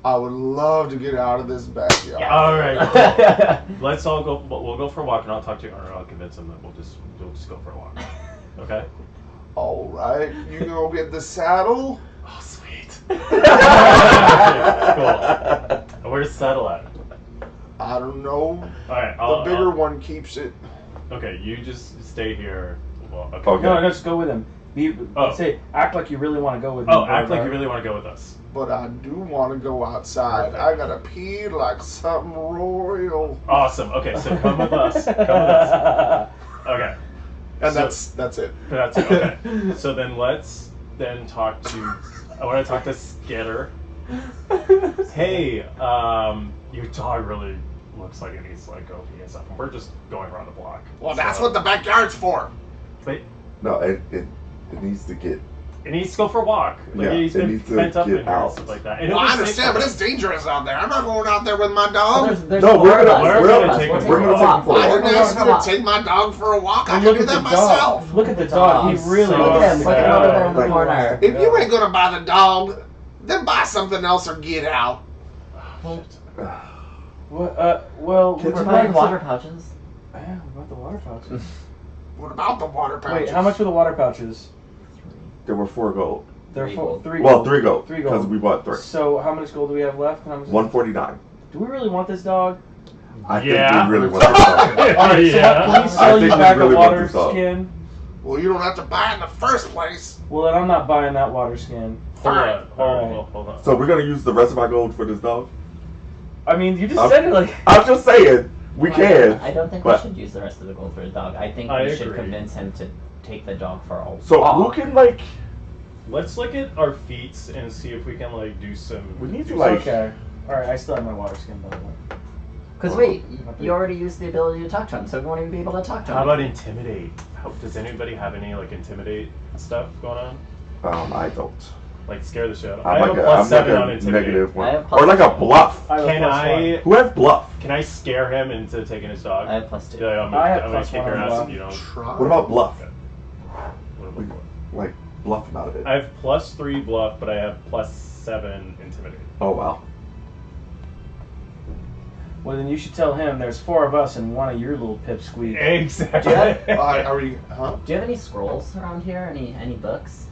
I would love to get out of this backyard. Yeah. All right. Let's all go. We'll go for a walk, and I'll talk to your owner. I'll convince him that we'll just go for a walk. Okay. All right, you go get the saddle. Oh, sweet. Cool. Where's the saddle at? I don't know. All right. The bigger one keeps it. Okay, you just stay here. Well, okay. Okay. No, just go with him. Oh. Say, act like you really want to go with me. Oh, act like Beauregard. you really want to go with us. But I do want to go outside. I gotta pee like something royal. Awesome. Okay, so come with us. Come with us. Okay. And So- that's it. That's it. Okay. So then let's then talk to. I want to talk to Skitter. Hey, your dog really looks like it needs to like go pee and stuff. And we're just going around the block. Well, that's what the backyard's for. But No, it needs to get. it needs to go for a walk. Like, Yeah, he's it been needs to pent up get in here and out. stuff like that. And Well, it'll I be safe understand, for but him. it's dangerous out there. I'm not going out there with my Well, dog. there's No, four we're of gonna- us. we're Four gonna of us. take We're him taking for a a walk. walk. I didn't We're ask going you on a to take my dog for a walk. I Well, can look do at that the myself. dog. Look at the dog. He Dog. really So Look at him. wants Look at him over there in the Like- corner. If you ain't gonna buy the dog, then buy something else or get out. Well, Can We're you buying buy water pouches. Yeah, what about the water pouches? What about the water pouches? Wait, how much were the water pouches? There were 4 gold. They're Three four, gold. 3 Well, gold. 3 gold. 3 Because gold. we bought 3. So how much gold do we have left? How much? 149. Do we really want this dog? I Yeah. think we really want this dog. Alright, so Yeah. can we sell I you think back we really a want water this dog. skin? Well, you don't have to buy it in the first place. Well, then I'm not buying that water skin. Hold Fine. on. Alright. Hold on. So we're gonna use the rest of our gold for this dog? I mean, you just I'm- said it like. I'm just saying, we Well, can. I don't think but- we should use the rest of the gold for the dog. I think I we should agree. convince him to take the dog for a So walk. who can like? Let's look at our feats and see if we can like do some. We need to do like. Okay. Alright, I still have my water skin, by the way. Because wait, you already used the ability to talk to him, so we won't even be able to talk to him. How about intimidate? Does anybody have any like intimidate stuff going on? I don't. Like scare the shit out of I'm I have like a a, plus I'm 7 like on a intimidate. negative I one, have plus or like a 2. bluff. I have a Can plus I? Who has bluff? Can I scare him into taking his dog? I have plus 2. Yeah, I'm I have gonna plus kick 1 your on ass bluff. if you don't. Try. What about bluff? What am I- Like bluff him out of it. I have plus 3 bluff, but I have plus 7 intimidate. Oh wow. Well, then you should tell him there's 4 of us and 1 of your little pipsqueak. Exactly. Yeah. Are we? Huh? Do you have any scrolls around here? Any books?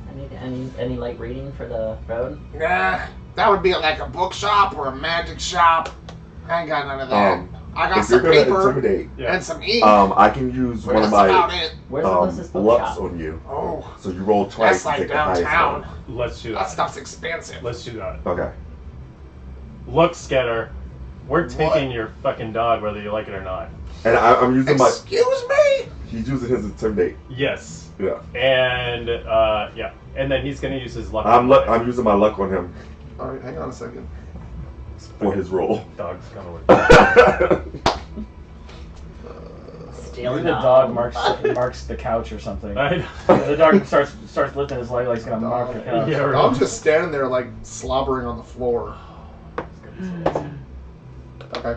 Any light reading for the road? Nah, that would be like a bookshop or a magic shop. I ain't got none of that. I got If you're some gonna paper intimidate, Yeah. and some ink. I can use but one of that's about my it. Where's the closest bluffs bookshop? on you. Oh, So you roll twice that's and like take the highest downtown. one. Let's do That that. stuff's expensive. Let's do that. Okay. Look, Sketter, we're taking your fucking dog whether you like it or not. And I'm using my. Excuse me? He's using his intimidate. Yes. Yeah. And yeah, and then he's gonna use his luck. I'm using my luck on him All right, hang on a second. for his roll. Dog's gonna work. Steal Maybe a the dog marks the couch or something. The dog starts lifting his leg like he's gonna mark the couch. Yeah, right. I'm just standing there like slobbering on the floor. Okay.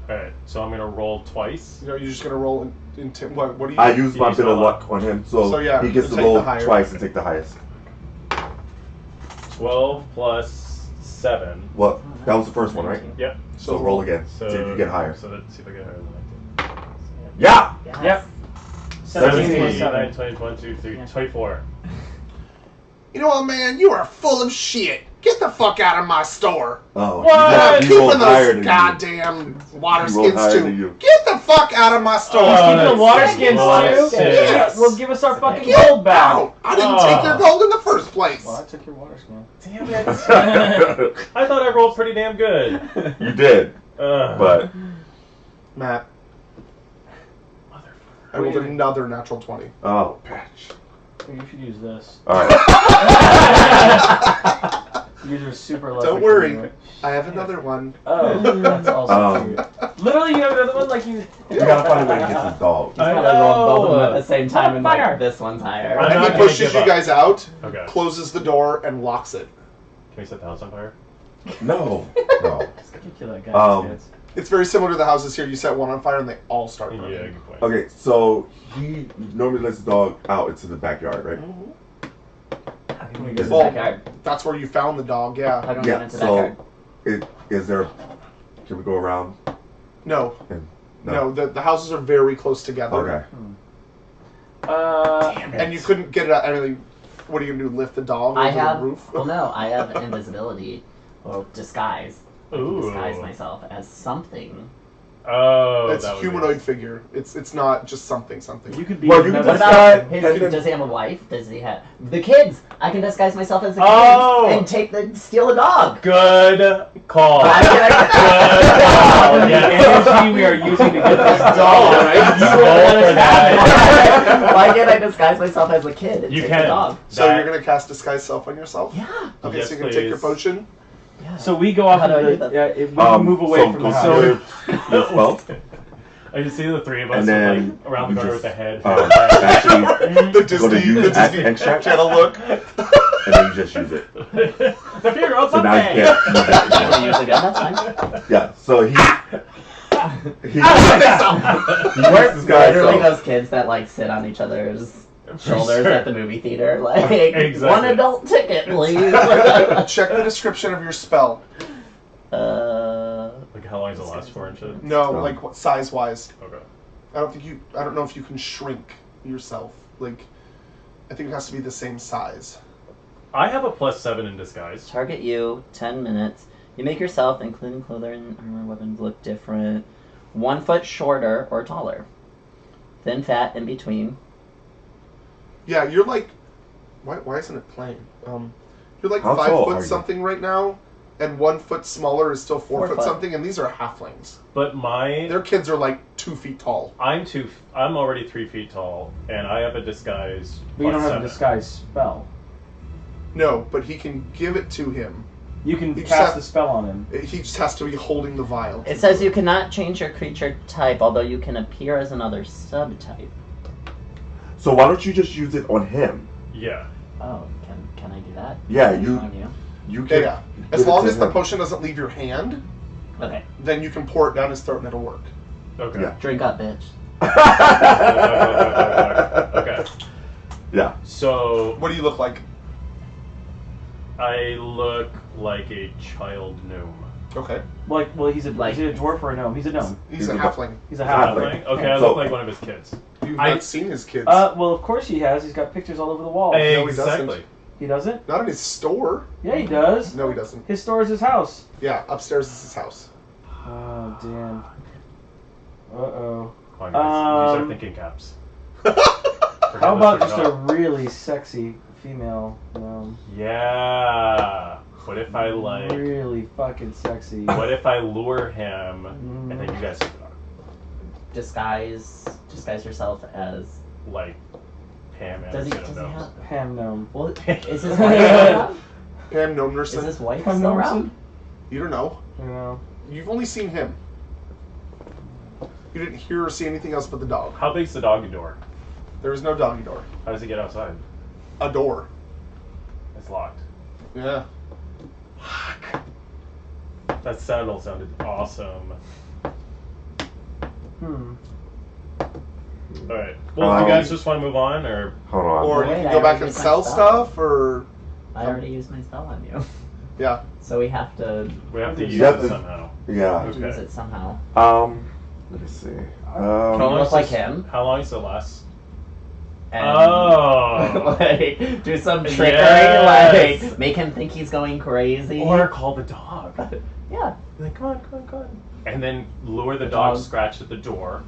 Alright, so I'm gonna roll twice. You know, you're just gonna roll in what do you? I use my Use bit my of luck. luck on him, so, So, yeah, he gets you to take roll the higher. twice and take the highest. 12 plus 7. Well, that was the first one, right? Yep. So roll again. So See if you get higher. So let's see if I get higher than that. Yeah. Yes. Yep. 17 plus 7. 20, 1, 2, 3, Yeah. 24. You know what, man? You are full of shit. Get the fuck out of my store. Oh. What? I'm He rolled keeping higher those than goddamn water He rolled skins higher than too. you. Get the fuck out of my store. He's keeping the that's water sick. skins Well, too? yes. Well, give us our fucking Get gold back. out. I didn't take your gold in the first place. Well, I took your water skin. Damn it. I thought I rolled pretty damn good. You did, Ugh. but Matt, I rolled another natural 20. oh, patch. You should use this. All right. These are super lucky. Don't worry. I have another one. Oh, that's also true. Literally, you have another one like you. You gotta find a way to get this dog. He's probably rolled both of them at the same time, and Motherfucker. like this one's higher. I'm And not he gonna pushes give you up. guys out, Okay. closes the door, and locks it. Can we set the house on fire? No. No. Get to that guy. Um, It's very similar to the houses here. You set one on fire and they all start Yeah, burning. good point. Okay, so he normally lets the dog out into the backyard, right? How can we get to the Well, backyard? that's where you found the dog, yeah. How can we get Yeah. into the backyard? So, is there? Can we go around? No, And, no, the houses are very close together. Okay. And you couldn't get it out. I mean, what are you gonna do? Lift the dog I over have. the roof? Well, no, I have invisibility or disguise. I can Ooh. disguise myself as something. Oh, It's that a would be humanoid nice. figure. It's not just something. You could be. Well, you can What This about guy his? has- Does he have a wife? Does he have the kids? I can disguise myself as the kids Oh! and steal a dog. Good call. Why Good can't call. The Yes. energy we are using to get this I- dog. You Roll wouldn't for understand. Why can't I disguise myself as a kid and You take can. the dog? So That- you're gonna cast disguise self on yourself? Yeah. Okay, Yes, so you're gonna take your please. potion. Yeah. So we go off How do I do into that? we move away from the house. Your spell. I just see the three of us And then like around the you corner just, with the head. actually, The go to Disney, use the Disney extract, channel look. and then you just use it. The funeral So now you can't use it Can I anymore. use it again? That's fine. Yeah, so he We're uses this guy. literally So, those kids that like sit on each other's shoulders sure. at the movie theater. Like, Exactly. one adult ticket, please. Check the description of your spell. Like how long does it last for and shit? No, No. like what size wise. Okay. I don't know if you can shrink yourself. Like, I think it has to be the same size. I have a +7 in disguise. Target you, 10 minutes. You make yourself, including clothing, armor, weapons, look different. 1 foot shorter or taller. Thin, fat, in between. Yeah, you're like, why isn't it playing? You're like How 5 tall foot are you? something right now, and 1 foot smaller is still 4 foot foot. something, and these are halflings. But Their kids are like 2 feet tall. I'm already 3 feet tall, and I have a disguise. But you don't have +7. a disguise spell. No, but he can give it to him. You can You just cast have- the spell on him. He just has to be holding the vial. It says you cannot change your creature type, although you can appear as another subtype. so why don't you just use it on him? Yeah. Oh, can I do that? Yeah, On you Yeah, can. yeah. give As it long to as the him. potion doesn't leave your hand, Okay. then you can pour it down his throat and it'll work. Okay. Yeah. Drink up, bitch. Okay. Yeah. So What do you look like? I look like a child gnome. Okay. Well, he's a dwarf or a gnome. He's a gnome. He's a He's a- halfling. He's a Halfling. halfling. Okay, I So- look like one of his kids. You've I- not seen his kids. Well, of course he has. He's got pictures all over the wall. he doesn't. Exactly. He doesn't? Not in his store. Yeah, he does. No, he doesn't. His store is his house. Yeah, upstairs is his house. Oh, damn. Uh-oh. Come on, guys. Use our Um, thinking caps. How about just a really sexy female gnome? Yeah. What if I like? Really fucking sexy. What if I lure him and then you guys Disguise yourself as. like Pam Does he Anderson? No. have? Ham gnome. Well, is his wife still around? Pam Is Nomerson. his wife Pam still Nomerson? around? You don't know. You know. You've only seen him. You didn't hear or see anything else but the dog. How big's the doggy door? There is no doggy door. How does he get outside? A door. It's locked. Yeah. That saddle sounded awesome. Alright. Well, do you guys just want to move on, or? Hold on. Or you Wait, can I go back already and used my sell spell. stuff, or I already used my spell on you. yeah. So we have to We have to use You have it to- somehow. Yeah. use Okay. it somehow. Let me see. Can you look like him? How long does it last? And Oh. like, do some trickery, Yes. like make him think he's going crazy. Or call the dog. yeah. Like, come on. And then lure the dog, dog. scratch at the door,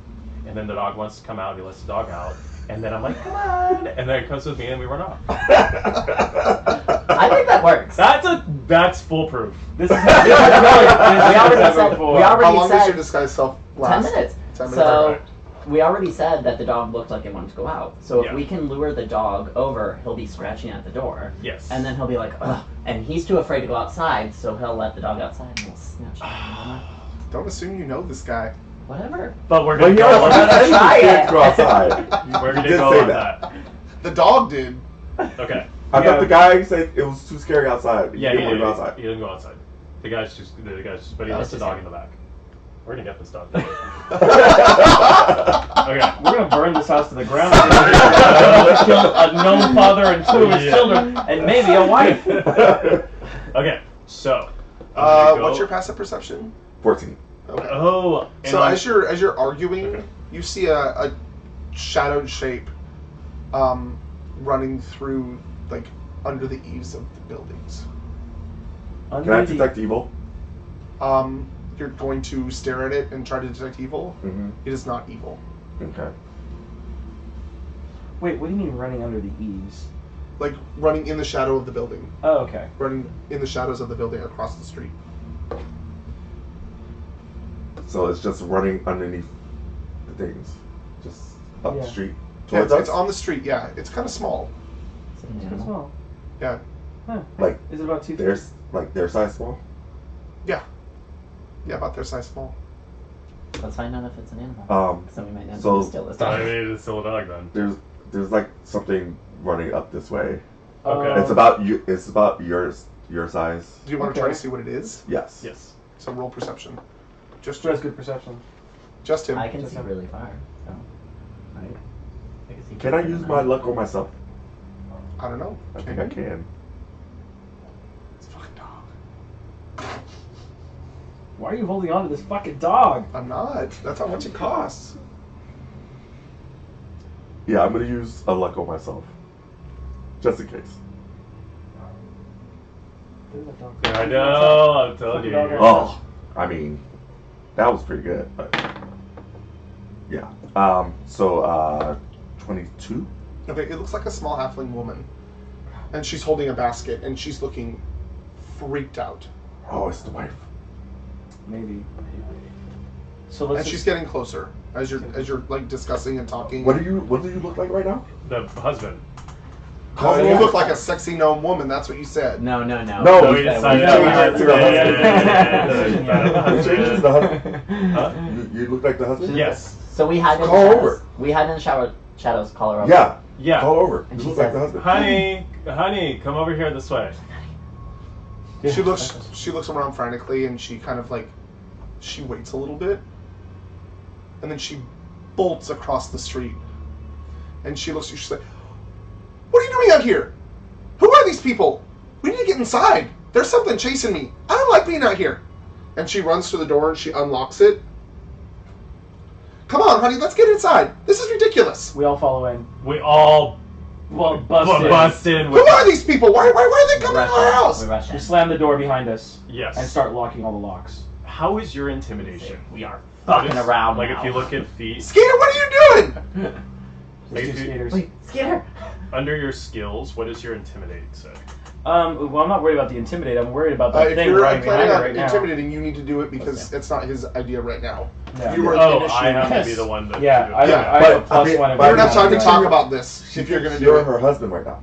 and then the dog wants to come out, he lets the dog out, and then I'm like, come on, and then it comes with me and we run off. I think that works. That's foolproof. This is we already That's said. for- We How already long does your said disguise self 10 last? minutes. 10 minutes. So Perfect. we already said that the dog looked like it wanted to go out. So if Yeah. we can lure the dog over, he'll be scratching at the door. Yes. And then he'll be like, ugh. And he's too afraid to go outside, so he'll let the dog outside and we'll snatch him. Don't assume you know this guy. Whatever. But we're But gonna he go also on gonna said you try can't it. go outside. We're He gonna did go say on that. that. The dog did. Okay. I Yeah. thought the guy said it was too scary outside. Yeah, he he didn't didn't, want to go outside. he didn't go outside. The guy's just, but he Oh, lets the it's dog just in the back. We're gonna get this dog. Okay. We're gonna burn this house to the ground. We'll kill a gnome father and 2 of his Yeah. children, and maybe a wife. Okay, so. I'm gonna go- What's your passive perception? 14. Okay. Oh, and So I'm- as you're arguing, Okay. you see a shadowed shape running through like under the eaves of the buildings. Can I detect evil? You're going to stare at it and try to detect evil. Mm-hmm. It is not evil. Okay. Wait, what do you mean running under the eaves? Like running in the shadow of the building. Oh, okay. Running in the shadows of the building across the street. So it's just running underneath the things. Just up the Yeah. street. Yeah, Towards it's us? on the street. Yeah, it's kind of small. It's small. Yeah. Huh. Like, Is it about 2 feet? their size small? Yeah, about their size small. Let's find out if it's an animal. So we might not so- steal this I dog. mean, it's still a dog then. There's like something running up this way. Okay. It's about you. It's about your size. Do you want to try Okay. to see what it is? Yes. Yes. So roll perception. Just Who has good perception? Just him. I can Just see him. really far. So. I can see Can I further use than my that. luck on myself? I don't know. I think I can. It's a fucking dog. Why are you holding on to this fucking dog? I'm not. That's how much it costs. Yeah, I'm gonna use a luck on myself, just in case. I know. I'm telling you. Oh, I mean, that was pretty good, but yeah. So 22. Okay, it looks like a small halfling woman, and she's holding a basket, and she's looking freaked out. Oh, it's the wife. Maybe. So let's. And she's getting closer as you're like discussing and talking. What do you look like right now? The husband. You look like a sexy gnome woman. That's what you said. No. No, So we we that decided changed was- it to a husband. You changed it to the husband. Huh? You look like the husband. Yes. So we had in Call shadows. over. We had in shadows call her over. Yeah. Yeah. Call over. And You she look like says, the husband. Honey, come over here this way. She looks around frantically, and she kind of like she waits a little bit, and then she bolts across the street. And she looks at you. She's like, "What are you doing out here? Who are these people? We need to get inside. There's something chasing me. I don't like being out here." And she runs to the door and she unlocks it. "Come on, honey, let's get inside. This is ridiculous. We all follow in. We all Bust in. in Who with. are these people? Why are they We coming rush to our in. house?" We rush We in. slam the door behind us Yes. and start locking all the locks. How is your intimidation? We are What fucking is- around Like now. if you look at feet, Skeeter, what are you doing? Like Two if you- skaters. Wait, Skeeter! under your skills, what does your intimidate say? Well, I'm not worried about the intimidate. I'm worried about the If thing you're running behind planning her on right now. intimidating, you need to do it because it's not his idea right now. Yeah. You were Oh, I initiating have to this. be the one that. Yeah, I Yeah, have a but- plus okay, one. but We don't have time to Yeah. talk about this She if you're thinks going to do you're it. her husband right now.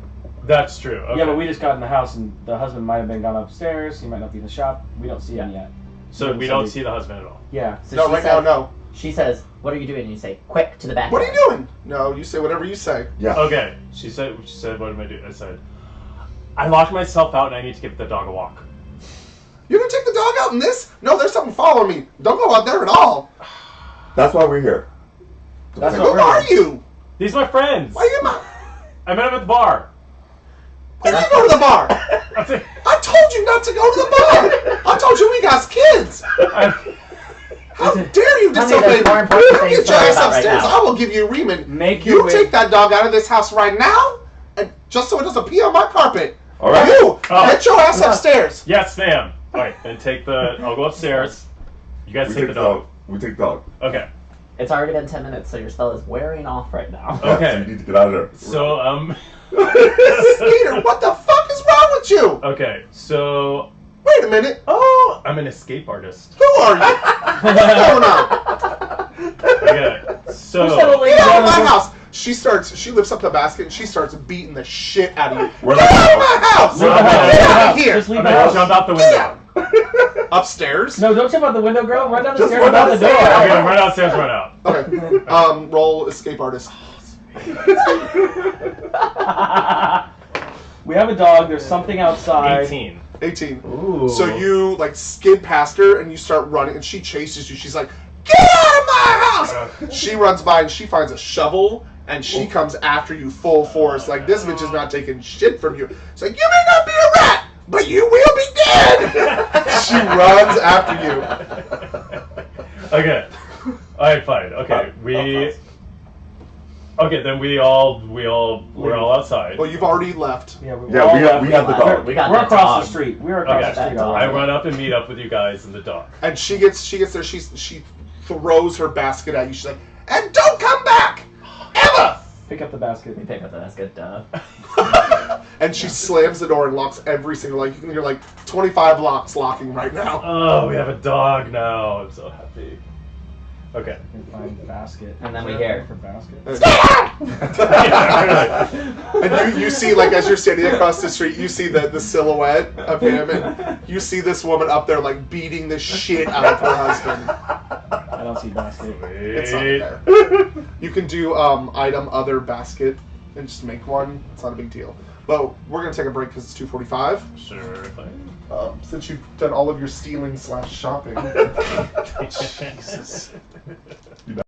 That's true. Okay. Yeah, but we just got in the house and the husband might have been gone upstairs. He might not be in the shop. We don't see him yet. So we don't see the husband at all. Yeah. So No, she right says, now, no. She says, "What are you doing?" And you say, "Quick to the back." What are you doing? No, you say whatever you say. Yeah. Okay. She said, what am I doing? I said, I locked myself out and I need to give the dog a walk. You're going to take the dog out in this? No, there's something following me. Don't go out there at all. That's why we're here. That's Who what we're are you? These are my friends. Why are you in my... I met him at the bar. When did you go to the bar? I said, I told you not to go to the bar. I told you we got kids. How dare you Honey, disobey there's more me? important You things get to your worry ass about right upstairs. now. I will give you a Riemann. Make You your way. take that dog out of this house right now, and just so it doesn't pee on my carpet. All right. You, Oh. get your ass upstairs. yes, ma'am. All right, then take the. I'll go upstairs. You guys We take take the dog. We take the dog. Okay. It's already been 10 minutes, so your spell is wearing off right now. Okay. So you need to get out of there. So Skeeter, what the fuck is wrong with you? Okay. So Wait a minute. I'm an escape artist. Who are you? What's going on? Okay. So Get out of my house. She lifts up the basket and she starts beating the shit out of you. We're Get not- out of my house! Leave the Get house. out of here! Just leave I'm the gonna house. jump out the window. Upstairs? No, don't jump out the window, girl. Run down the Just stairs run and out down the the door. stairs. I'm gonna run downstairs, run out. Okay. Roll escape artist. We have a dog. There's something outside. 18. 18. Ooh. So you like skid past her and you start running and she chases you. She's like, "Get out of my house!" She runs by and she finds a shovel and she comes after you full force. Like, this bitch is not taking shit from you. She's like, "You may not be a rat, but you will be dead!" She runs after you. Okay. Alright, fine. Okay. Okay, then we're all outside. Well, you've already left. Yeah, Yeah, we have the dog. We got We're that across dog. the street. We're across Okay. the street. That all I right. run up and meet up with you guys and the dog. And she gets there. She throws her basket at you. She's like, "And don't come back ever!" Pick up the basket. We pick up the basket, duh. And she slams the door and locks every single, like, you can hear like 25 locks locking right now. Oh, we have a dog now. I'm so happy. Okay. You can find the basket. And then we hear- for basket. And you see, like, as you're standing across the street, you see the silhouette of him, and You see this woman up there like beating the shit out of her husband. I don't see basket. It's not there. You can do item other basket and just make one. It's not a big deal. But we're gonna take a break because it's 2:45. Sure thing. Since you've done all of your stealing / shopping. Jesus.